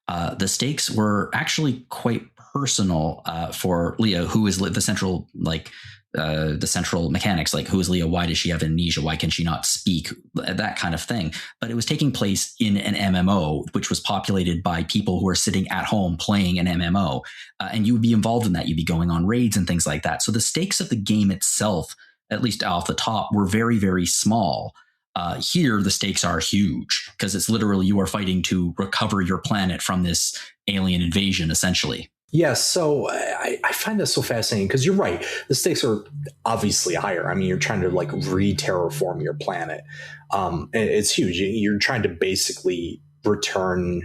the stakes were actually quite personal for Leah, who is the central the central mechanics, like who is Leah, why does she have amnesia, why can she not speak, that kind of thing. But it was taking place in an MMO, which was populated by people who are sitting at home playing an MMO, and you would be involved in that. You'd be going on raids and things like that. So the stakes of the game itself, at least off the top, were very, very small. Here, the stakes are huge because it's literally you are fighting to recover your planet from this alien invasion, essentially. Yeah, so I find that so fascinating because you're right. The stakes are obviously higher. I mean, you're trying to like re-terraform your planet. It's huge. You're trying to basically return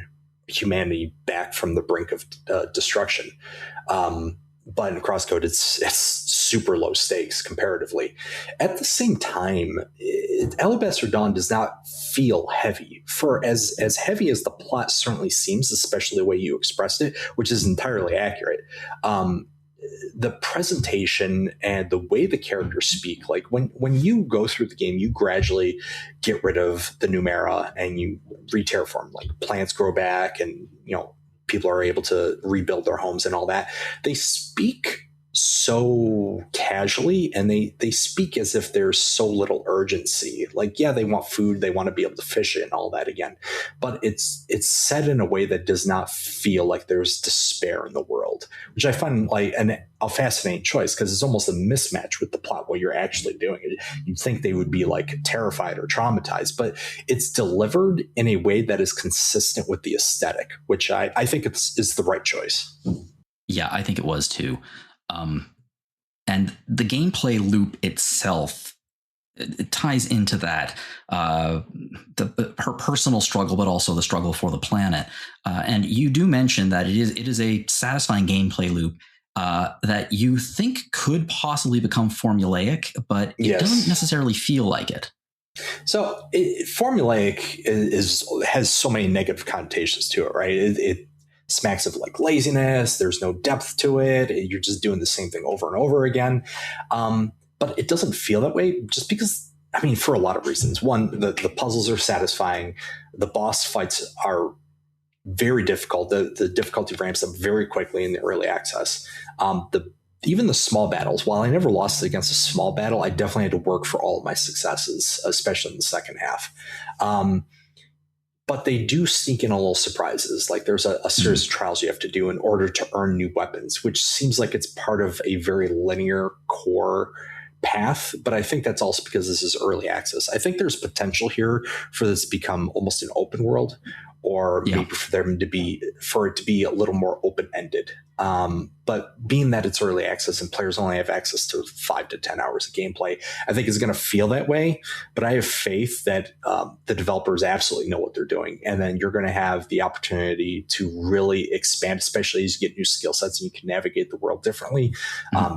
humanity back from the brink of destruction. But in CrossCode, it's super low stakes comparatively. At the same time, Alabaster Dawn does not feel heavy. For as heavy as the plot certainly seems, especially the way you expressed it, which is entirely accurate. The presentation and the way the characters speak, like when you go through the game, you gradually get rid of the Numera and you re-terraform, like plants grow back and, people are able to rebuild their homes and all that. They speak so casually and they speak as if there's so little urgency. Like, yeah, they want food, they want to be able to fish it and all that again. But it's said in a way that does not feel like there's despair in the world, which I find like a fascinating choice because it's almost a mismatch with the plot, what you're actually doing. You'd think they would be like terrified or traumatized, but it's delivered in a way that is consistent with the aesthetic, which I think is the right choice. Yeah, I think it was too. And the gameplay loop itself, it ties into that, her personal struggle, but also the struggle for the planet. And you do mention that it is a satisfying gameplay loop that you think could possibly become formulaic, but it doesn't necessarily feel like it. So formulaic has so many negative connotations to it, right? It smacks of like laziness. There's no depth to it. You're just doing the same thing over and over again. But it doesn't feel that way just because, I mean, for a lot of reasons. One, the puzzles are satisfying. The boss fights are very difficult. The difficulty ramps up very quickly in the early access. Even the small battles, while I never lost against a small battle, I definitely had to work for all of my successes, especially in the second half. But they do sneak in a little surprises. Like there's a series of trials you have to do in order to earn new weapons, which seems like it's part of a very linear core path. But I think that's also because this is early access. I think there's potential here for this to become almost an open world, or maybe for it to be a little more open-ended. But being that it's early access and players only have access to 5 to 10 hours of gameplay, I think it's going to feel that way. But I have faith that the developers absolutely know what they're doing. And then you're going to have the opportunity to really expand, especially as you get new skill sets and you can navigate the world differently,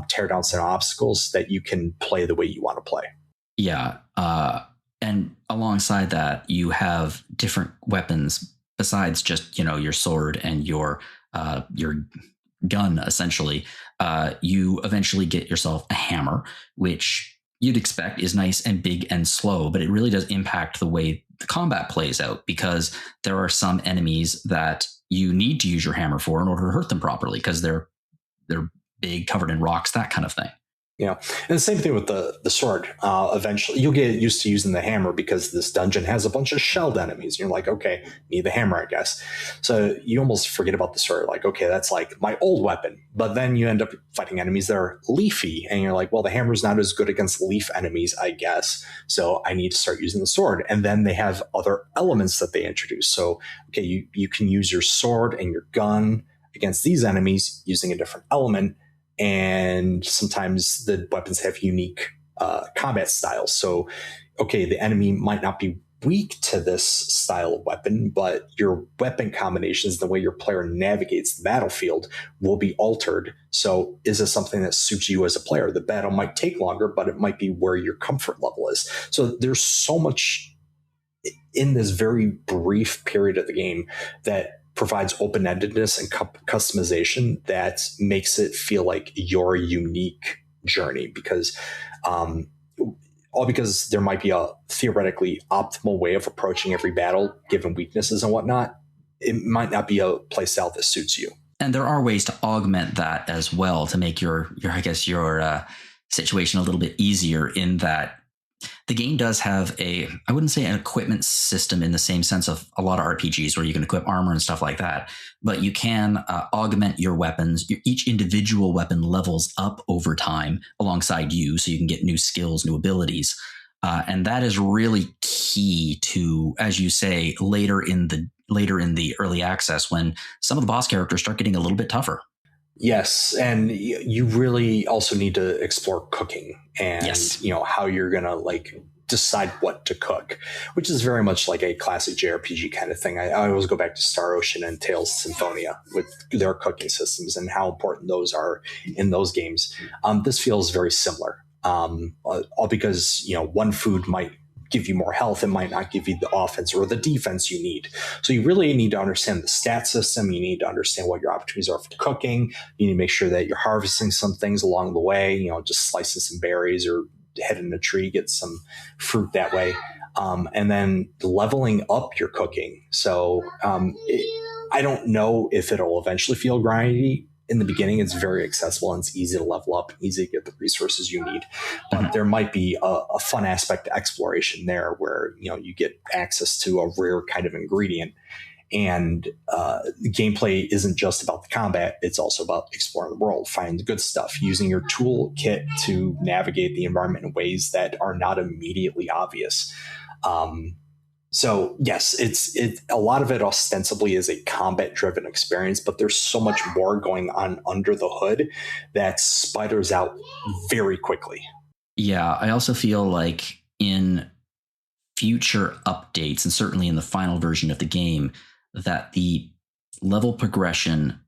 tear down some obstacles that you can play the way you want to play. Yeah. And alongside that, you have different weapons besides just, your sword and your gun, essentially. You eventually get yourself a hammer, which you'd expect is nice and big and slow, but it really does impact the way the combat plays out because there are some enemies that you need to use your hammer for in order to hurt them properly because they're big, covered in rocks, that kind of thing. And the same thing with the sword. Eventually, you'll get used to using the hammer because this dungeon has a bunch of shelled enemies. You're like, okay, need the hammer, I guess. So you almost forget about the sword. Like, okay, that's like my old weapon. But then you end up fighting enemies that are leafy. And you're like, well, the hammer's not as good against leaf enemies, I guess. So I need to start using the sword. And then they have other elements that they introduce. So, okay, you can use your sword and your gun against these enemies using a different element. And sometimes the weapons have unique combat styles. So, okay, the enemy might not be weak to this style of weapon, but your weapon combinations, the way your player navigates the battlefield will be altered. So is this something that suits you as a player? The battle might take longer, but it might be where your comfort level is. So there's so much in this very brief period of the game that provides open-endedness and customization that makes it feel like your unique journey because there might be a theoretically optimal way of approaching every battle given weaknesses and whatnot. It might not be a play style that suits you. And there are ways to augment that as well to make your situation a little bit easier in that the game does have I wouldn't say an equipment system in the same sense of a lot of RPGs where you can equip armor and stuff like that, but you can augment your weapons. Each individual weapon levels up over time alongside you, so you can get new skills, new abilities. And that is really key to, as you say, later in the early access when some of the boss characters start getting a little bit tougher. Yes, and you really also need to explore cooking and how you're gonna like decide what to cook, which is very much like a classic JRPG kind of thing. I always go back to Star Ocean and Tales of Symphonia with their cooking systems and how important those are in those games. This feels very similar, all because one food might give you more health, it might not give you the offense or the defense you need. So you really need to understand the stat system. You need to understand what your opportunities are for cooking. You need to make sure that you're harvesting some things along the way, just slicing some berries or heading a tree, get some fruit that way. And then leveling up your cooking. So I don't know if it'll eventually feel grindy. In the beginning, it's very accessible and it's easy to level up, easy to get the resources you need. But there might be a fun aspect to exploration there where, you get access to a rare kind of ingredient. And the gameplay isn't just about the combat. It's also about exploring the world, finding the good stuff, using your toolkit to navigate the environment in ways that are not immediately obvious. So yes, it's a lot of it ostensibly is a combat-driven experience, but there's so much more going on under the hood that spiders out very quickly. Yeah, I also feel like in future updates, and certainly in the final version of the game, that the level progression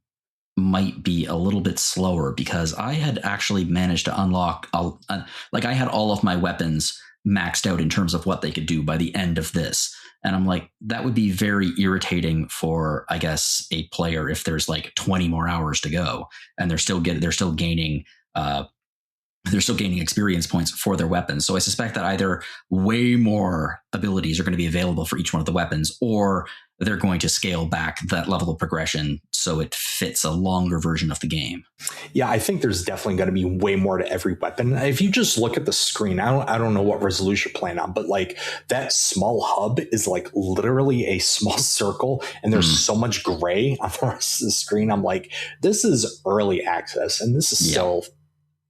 might be a little bit slower, because I had actually managed to unlock, I had all of my weapons maxed out in terms of what they could do by the end of this. And I'm like, that would be very irritating for, I guess, a player if there's like 20 more hours to go and they're still gaining experience points for their weapons. So I suspect that either way more abilities are going to be available for each one of the weapons, or they're going to scale back that level of progression so it fits a longer version of the game. Yeah, I think there's definitely going to be way more to every weapon. If you just look at the screen, I don't know what resolution you're playing on, but like that small hub is like literally a small circle, and there's so much gray on the rest of the screen. I'm like, this is early access, and this is still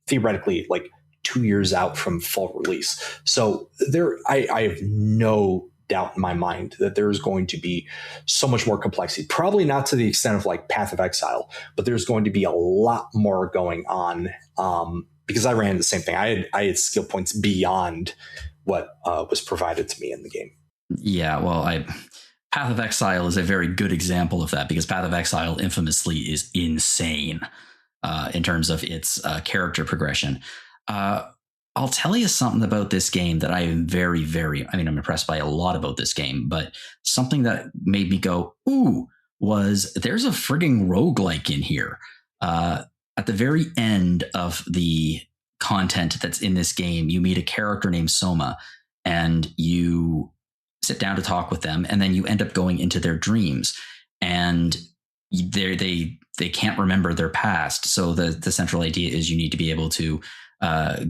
theoretically like 2 years out from full release. So I have no doubt in my mind that there's going to be so much more complexity, probably not to the extent of like Path of Exile, but there's going to be a lot more going on, because I ran into the same thing. I had skill points beyond what was provided to me in the game. Yeah, well, Path of Exile is a very good example of that, because Path of Exile infamously is insane in terms of its character progression. I'll tell you something about this game that I am very, very, I'm impressed by a lot about this game, but something that made me go, ooh, was there's a frigging roguelike in here. At the very end of the content that's in this game, you meet a character named Soma, and you sit down to talk with them, and then you end up going into their dreams, and they can't remember their past. So the central idea is you need to be able to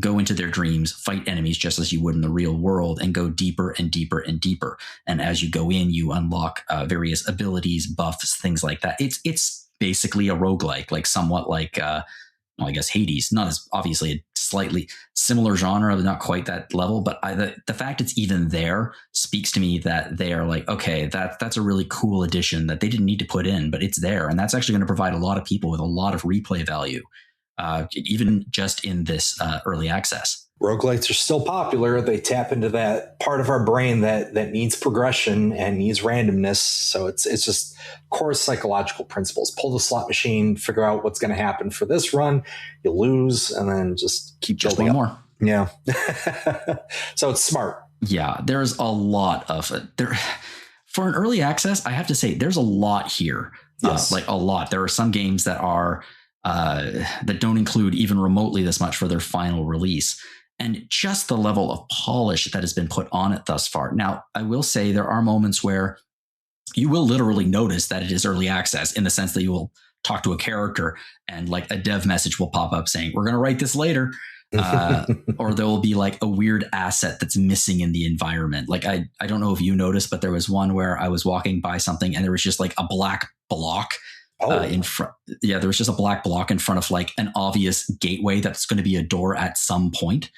go into their dreams, fight enemies just as you would in the real world, and go deeper and deeper and deeper. And as you go in, you unlock various abilities, buffs, things like that. It's basically a roguelike, like somewhat like, I guess Hades, not as obviously a slightly similar genre, but not quite that level. But the fact it's even there speaks to me that they are like, okay, that's a really cool addition that they didn't need to put in, but it's there. And that's actually going to provide a lot of people with a lot of replay value. Even just in this early access. Roguelites are still popular. They tap into that part of our brain that needs progression and needs randomness. So it's just core psychological principles. Pull the slot machine, figure out what's going to happen for this run. You lose, and then just keep building one up. More. Yeah. So it's smart. Yeah, there's a lot of it. There, for an early access, I have to say there's a lot here. Yes. Like a lot. There are some games that are that don't include even remotely this much for their final release. And just the level of polish that has been put on it thus far. Now, I will say there are moments where you will literally notice that it is early access, in the sense that you will talk to a character and like a dev message will pop up saying, we're going to write this later. And you'll be like, or there will be like a weird asset that's missing in the environment. Like I don't know if you noticed, but there was one where I was walking by something and there was just like a black block in front. Yeah, there was just a black block in front of like an obvious gateway that's going to be a door at some point.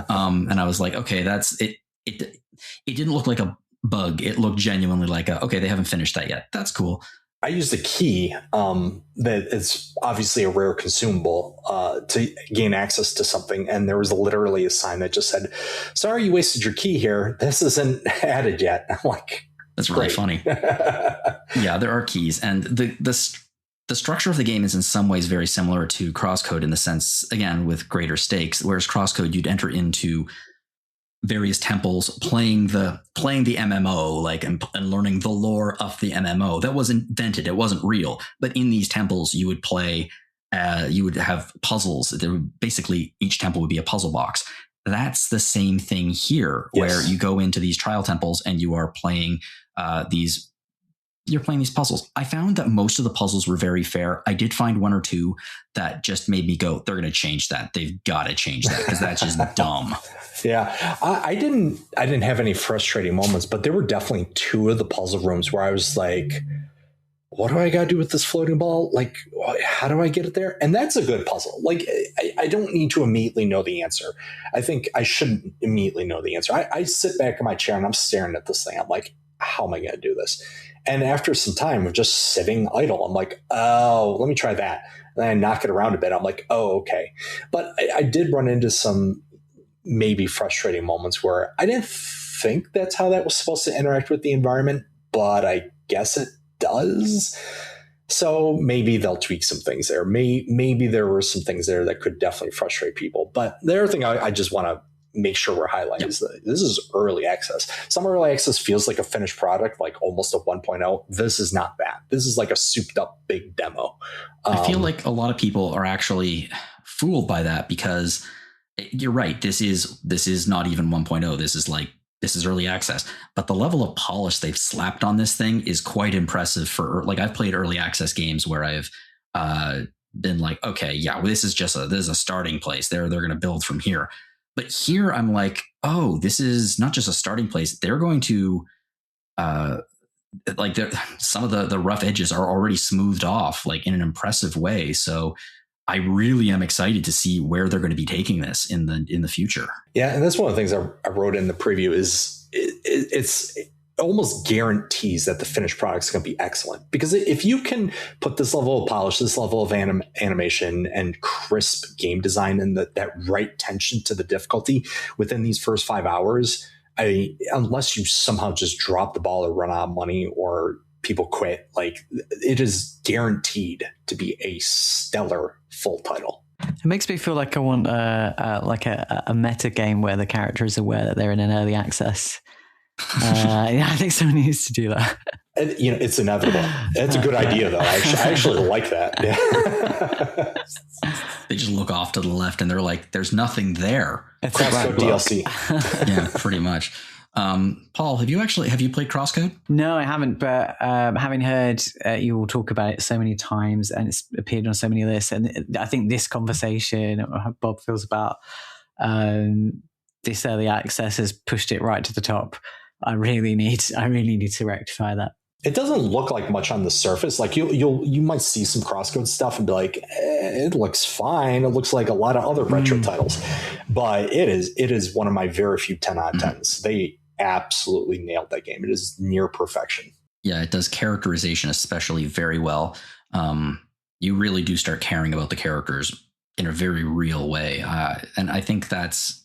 And I was like, okay, that's it. It didn't look like a bug. It looked genuinely like okay, they haven't finished that yet. That's cool. I used a key that is obviously a rare consumable to gain access to something. And there was literally a sign that just said, sorry, you wasted your key here. This isn't added yet. I'm like, that's really funny. Yeah, there are keys. And the structure of the game is in some ways very similar to CrossCode in the sense, again, with greater stakes, whereas CrossCode, you'd enter into various temples playing the MMO, like and learning the lore of the MMO. That was invented. It wasn't real. But in these temples, you would play, you would have puzzles. There would, basically, each temple would be a puzzle box. That's the same thing here, where you go into these trial temples and you are playing these puzzles. I found that most of the puzzles were very fair. I did find one or two that just made me go, they're going to change that. They've got to change that because that's just dumb. Yeah, I didn't have any frustrating moments, but there were definitely two of the puzzle rooms where I was like, what do I got to do with this floating ball? Like, how do I get it there? And that's a good puzzle. Like, I don't need to immediately know the answer. I think I shouldn't immediately know the answer. I sit back in my chair and I'm staring at this thing. I'm like, how am I going to do this? And after some time of just sitting idle, I'm like, oh, let me try that. And then I knock it around a bit. I'm like, oh, okay. But I did run into some maybe frustrating moments where I didn't think that's how that was supposed to interact with the environment, but I guess it does. So maybe they'll tweak some things there. Maybe there were some things there that could definitely frustrate people. But the other thing I just want to make sure we're highlighting is that this is early access. Some early access feels like a finished product, like almost a 1.0. This is not that. This is like a souped up big demo. I feel like a lot of people are actually fooled by that because you're right. This is not even 1.0. This is early access, but the level of polish they've slapped on this thing is quite impressive for like, I've played early access games where I've been like, okay, yeah, well, this is a starting place. They're going to build from here. But here I'm like, oh, this is not just a starting place. They're going to some of the rough edges are already smoothed off like in an impressive way. So I really am excited to see where they're going to be taking this in the future. Yeah, and that's one of the things I wrote in the preview is it's almost guarantees that the finished product is going to be excellent. Because if you can put this level of polish, this level of animation and crisp game design and that right tension to the difficulty within these first 5 hours, unless you somehow just drop the ball or run out of money or people quit, like it is guaranteed to be a stellar full title. It makes me feel like I want a meta game where the character is aware that they're in an early access. Yeah, I think someone needs to do that. And, it's inevitable. It's a good idea, though. I actually like that. Yeah. They just look off to the left and they're like, "There's nothing there." It's CrossCode DLC. Yeah, pretty much. Paul, have you played CrossCode? No, I haven't, but having heard you all talk about it so many times and it's appeared on so many lists, and I think this conversation, how Bob feels about this early access has pushed it right to the top. I really need to rectify that. It doesn't look like much on the surface. Like you might see some CrossCode stuff and be like, it looks fine. It looks like a lot of other retro titles, but it is one of my very few 10 out of 10s. They absolutely nailed that game. It is near perfection. Yeah, it does characterization especially very well. You really do start caring about the characters in a very real way. And I think that's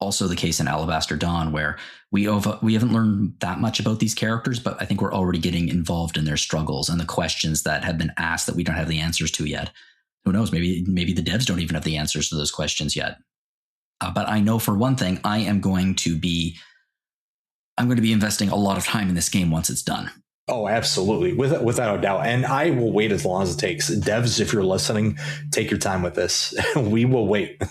also the case in Alabaster Dawn, where we haven't learned that much about these characters, but I think we're already getting involved in their struggles and the questions that have been asked that we don't have the answers to yet. Who knows? Maybe the devs don't even have the answers to those questions yet. But I know for one thing, I'm going to be investing a lot of time in this game once it's done. Oh, absolutely. Without a doubt. And I will wait as long as it takes. Devs, if you're listening, take your time with this. We will wait.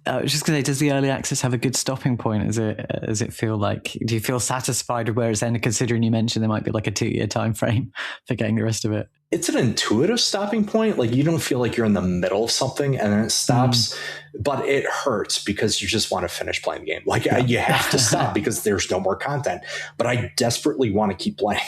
I was just going to say, does the early access have a good stopping point? Does it feel like, do you feel satisfied with where it's ended, considering you mentioned there might be like a 2-year time frame for getting the rest of it? it's an intuitive stopping point. Like you don't feel like you're in the middle of something and then it stops, but it hurts because you just want to finish playing the game. Like you have to stop because there's no more content, but I desperately want to keep playing.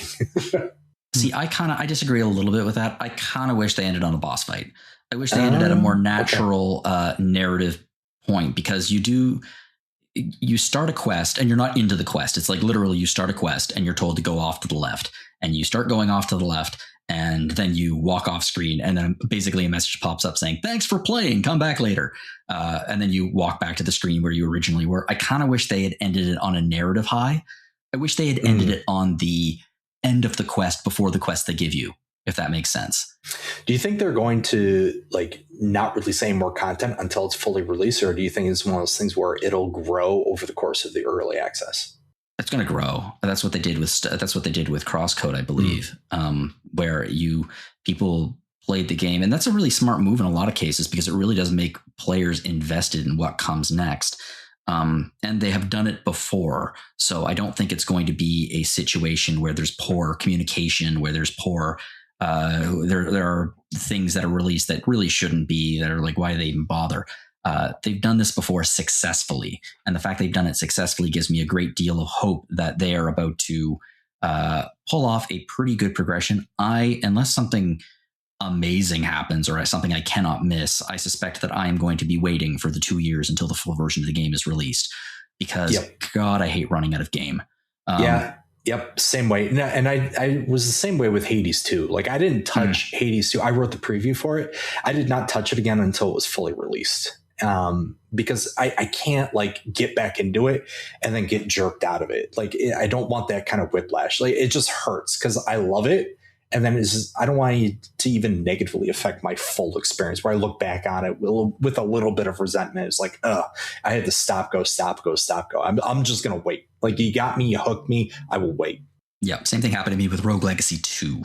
See, I disagree a little bit with that. I kind of wish they ended on a boss fight. I wish they ended at a more natural narrative point, because you start a quest and you're not into the quest. It's like literally you start a quest and you're told to go off to the left, and you start going off to the left, and then you walk off screen, and then basically a message pops up saying, thanks for playing, come back later. And then you walk back to the screen where you originally were. I kind of wish they had ended it on a narrative high. I wish they had ended it on the end of the quest before the quest they give you, if that makes sense. Do you think they're going to like not release any more content until it's fully released, or do you think it's one of those things where it'll grow over the course of the early access? It's going to grow. That's what they did with CrossCode, I believe, where people played the game, and that's a really smart move in a lot of cases, because it really does make players invested in what comes next. And they have done it before, so I don't think it's going to be a situation where there's poor communication, where there's poor. There are things that are released that really shouldn't be. That are like, why do they even bother? They've done this before successfully, and the fact they've done it successfully gives me a great deal of hope that they are about to pull off a pretty good progression. Unless something amazing happens or something I cannot miss, I suspect that I am going to be waiting for the 2 years until the full version of the game is released, because God, I hate running out of game. Yep. Same way. And I was the same way with Hades 2. Like I didn't touch Hades 2. I wrote the preview for it. I did not touch it again until it was fully released. Because I can't like get back into it and then get jerked out of it. Like I don't want that kind of whiplash. Like it just hurts because I love it. And then I don't want it to even negatively affect my full experience, where I look back on it with a little bit of resentment. It's like, I had to stop, go. I'm just going to wait. Like you got me, you hooked me. I will wait. Yeah. Same thing happened to me with Rogue Legacy 2,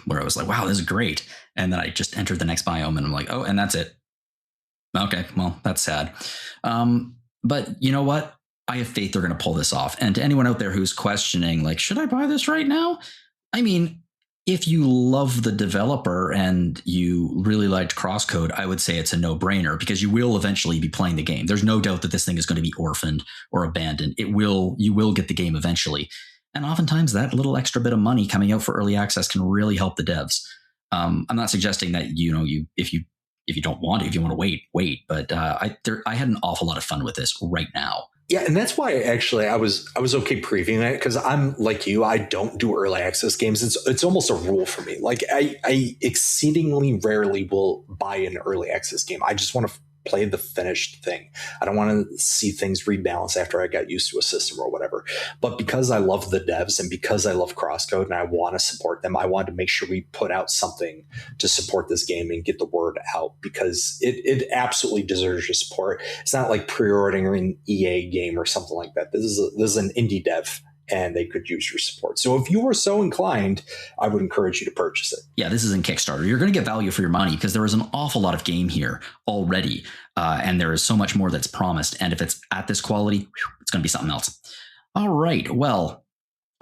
where I was like, wow, this is great. And then I just entered the next biome and I'm like, oh, and that's it. Okay. Well, that's sad. But you know what? I have faith they're going to pull this off. And to anyone out there who's questioning, like, should I buy this right now? I mean, if you love the developer and you really liked CrossCode, I would say it's a no-brainer, because you will eventually be playing the game. There's no doubt that this thing is going to be orphaned or abandoned. You will get the game eventually. And oftentimes that little extra bit of money coming out for early access can really help the devs. I'm not suggesting that, if you don't want it, if you want to wait. But I had an awful lot of fun with this right now. Yeah, and that's why actually I was okay previewing it, because I'm like you. I don't do early access games. It's almost a rule for me. Like I exceedingly rarely will buy an early access game. I just want to play the finished thing. I don't want to see things rebalance after I got used to a system or whatever. But because I love the devs and because I love CrossCode and I want to support them, I wanted to make sure we put out something to support this game and get the word out, because it absolutely deserves your support. It's not like pre-ordering an EA game or something like that. This is an indie dev, and they could use your support. So if you were so inclined, I would encourage you to purchase it. Yeah, this isn't Kickstarter. You're going to get value for your money, because there is an awful lot of game here already. And there is so much more that's promised. And if it's at this quality, it's going to be something else. All right. Well,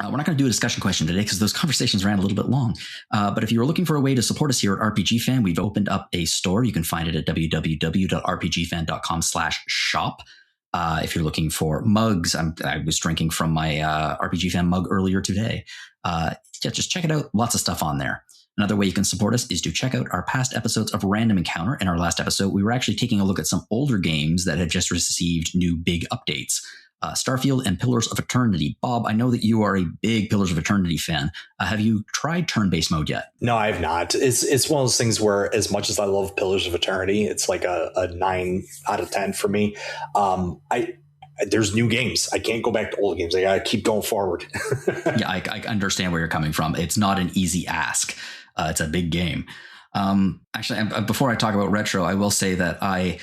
we're not going to do a discussion question today because those conversations ran a little bit long. But if you're looking for a way to support us here at RPG Fan, we've opened up a store. You can find it at www.rpgfan.com/shop. If you're looking for mugs, I was drinking from my RPG Fan mug earlier today. Just check it out. Lots of stuff on there. Another way you can support us is to check out our past episodes of Random Encounter. In our last episode, we were actually taking a look at some older games that had just received new big updates. Starfield and Pillars of Eternity. Bob, I know that you are a big Pillars of Eternity fan. Have you tried turn-based mode yet? No, I have not. It's one of those things where, as much as I love Pillars of Eternity, it's like a 9 out of 10 for me. There's new games. I can't go back to old games. I gotta keep going forward. Yeah, I understand where you're coming from. It's not an easy ask. It's a big game. Actually, before I talk about retro, I will say that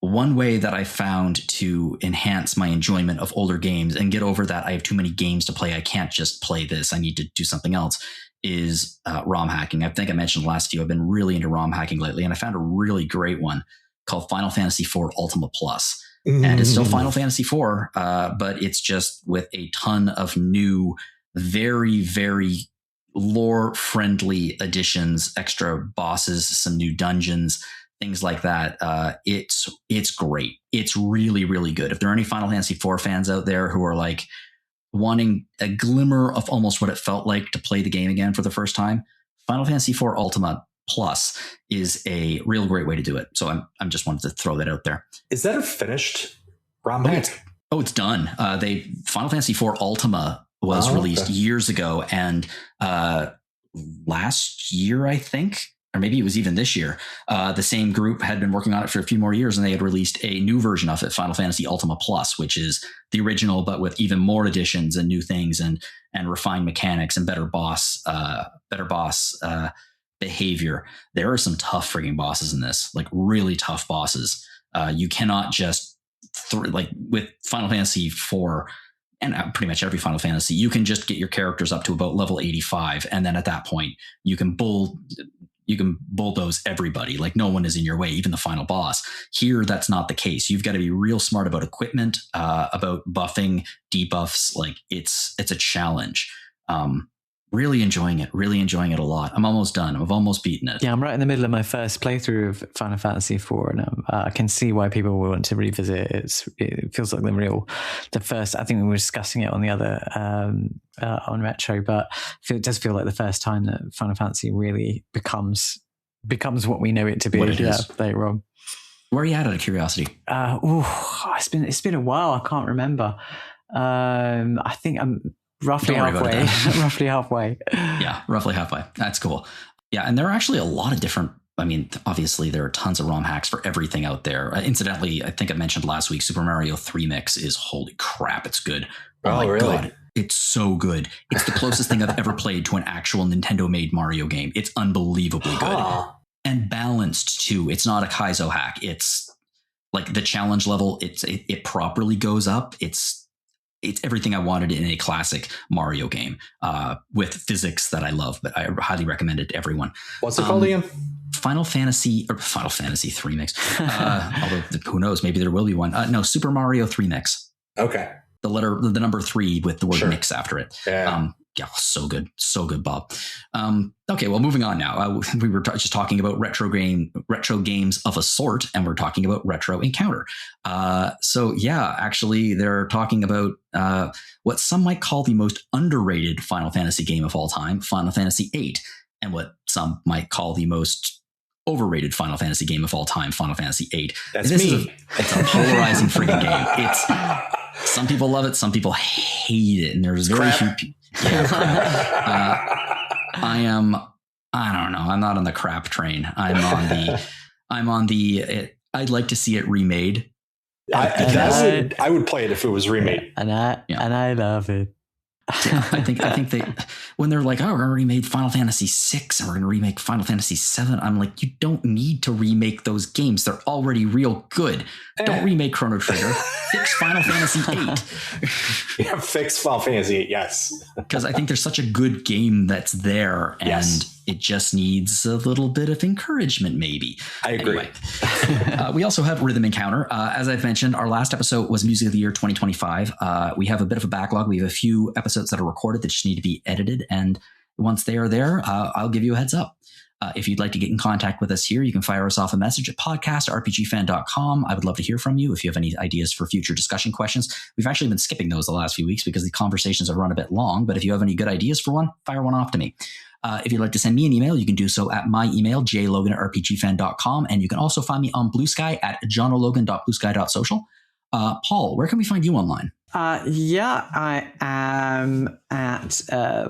one way that I found to enhance my enjoyment of older games and get over that I have too many games to play, I can't just play this, I need to do something else, is ROM hacking. I think I mentioned last few, I've been really into ROM hacking lately, and I found a really great one called Final Fantasy IV Ultima Plus. And it's still Final Fantasy IV, but it's just with a ton of new, very, very lore-friendly additions, extra bosses, some new dungeons, things like that. It's great. It's really, really good. If there are any Final Fantasy IV fans out there who are like wanting a glimmer of almost what it felt like to play the game again for the first time, Final Fantasy IV Ultima Plus is a real great way to do it. So I'm just wanted to throw that out there. Is that a finished ROM hack? It's done. Final Fantasy IV Ultima was released years ago, and last year, I think, or maybe it was even this year, the same group had been working on it for a few more years, and they had released a new version of it, Final Fantasy Ultima Plus, which is the original, but with even more additions and new things and refined mechanics and better boss behavior. There are some tough frigging bosses in this, like really tough bosses. You cannot just like with Final Fantasy IV and pretty much every Final Fantasy, you can just get your characters up to about level 85, and then at that point you can bulldoze everybody. Like no one is in your way, even the final boss. Here, that's not the case. You've got to be real smart about equipment, about buffing, debuffs. Like it's a challenge. Really enjoying it a lot. I'm almost done. I've almost beaten it. Yeah, I'm right in the middle of my first playthrough of Final Fantasy IV, and I can see why people will want to revisit it. It feels like the first. I think we were discussing it on the other on Retro, but it does feel like the first time that Final Fantasy really becomes what we know it to be. What it is. Later on. Where are you at out of curiosity? It's been a while. I can't remember. I think I'm roughly halfway. Roughly halfway. Yeah, roughly halfway. That's cool. Yeah, and there are actually a lot of different. I mean, obviously there are tons of ROM hacks for everything out there. Incidentally, I think I mentioned last week, Super Mario 3 Mix is holy crap. It's good. Oh my really? God. It's so good. It's the closest thing I've ever played to an actual Nintendo-made Mario game. It's unbelievably good. And balanced too. It's not a Kaizo hack. It's like the challenge level, it properly goes up. It's everything I wanted in a classic Mario game with physics that I love, but I highly recommend it to everyone. What's it called again? Final Fantasy 3 Mix. Although who knows, maybe there will be one. No, Super Mario 3 Mix. Okay. The number 3 with the word mix after it. Yeah. So good, Bob. Okay, well, moving on now. We were just talking about retro games of a sort, and we're talking about Retro Encounter. Actually, they're talking about what some might call the most underrated Final Fantasy game of all time, Final Fantasy VIII, and what some might call the most overrated Final Fantasy game of all time, Final Fantasy VIII. That's me. It's a polarizing freaking game. Some people love it, some people hate it, and there's very few people. I don't know. I'm not on the crap train. I'm on the I'd like to see it remade. I would play it if it was remade. And I love it. Yeah, I think they, when they're like, oh, we're going to remake Final Fantasy VI and we're going to remake Final Fantasy VII, I'm like, you don't need to remake those games. They're already real good. Don't remake Chrono Trigger. Fix Final Fantasy VIII. Yeah, fix Final Fantasy VIII, yes. Because I think there's such a good game that's there, and it just needs a little bit of encouragement, maybe. I agree. Anyway, we also have Rhythm Encounter. As I've mentioned, our last episode was Music of the Year 2025. We have a bit of a backlog. We have a few episodes that are recorded that just need to be edited, and once they are there, I'll give you a heads up. If you'd like to get in contact with us here, you can fire us off a message at podcast@rpgfan.com. I would love to hear from you if you have any ideas for future discussion questions. We've actually been skipping those the last few weeks because the conversations have run a bit long, but if you have any good ideas for one, fire one off to me. If you'd like to send me an email, you can do so at my email, jlogan@rpgfan.com, and you can also find me on Blue Sky at johnologan.bluesky.social. Paul, where can we find you online? I am at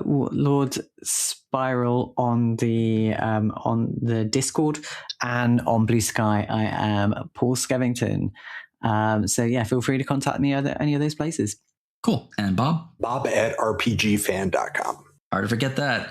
Lord Spiral on the Discord, and on Blue Sky I am Paul Skevington. Feel free to contact me at any of those places. Cool. And Bob? Bob at rpgfan.com. Hard to forget that.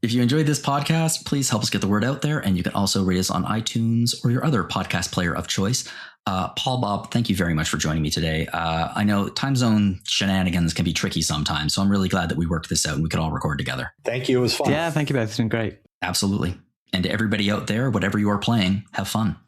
If you enjoyed this podcast, please help us get the word out there, and you can also rate us on iTunes or your other podcast player of choice. Paul, Bob, thank you very much for joining me today. I know time zone shenanigans can be tricky sometimes, so I'm really glad that we worked this out and we could all record together. Thank you. It was fun. Yeah, thank you both. It's been great. Absolutely. And to everybody out there, whatever you are playing, have fun.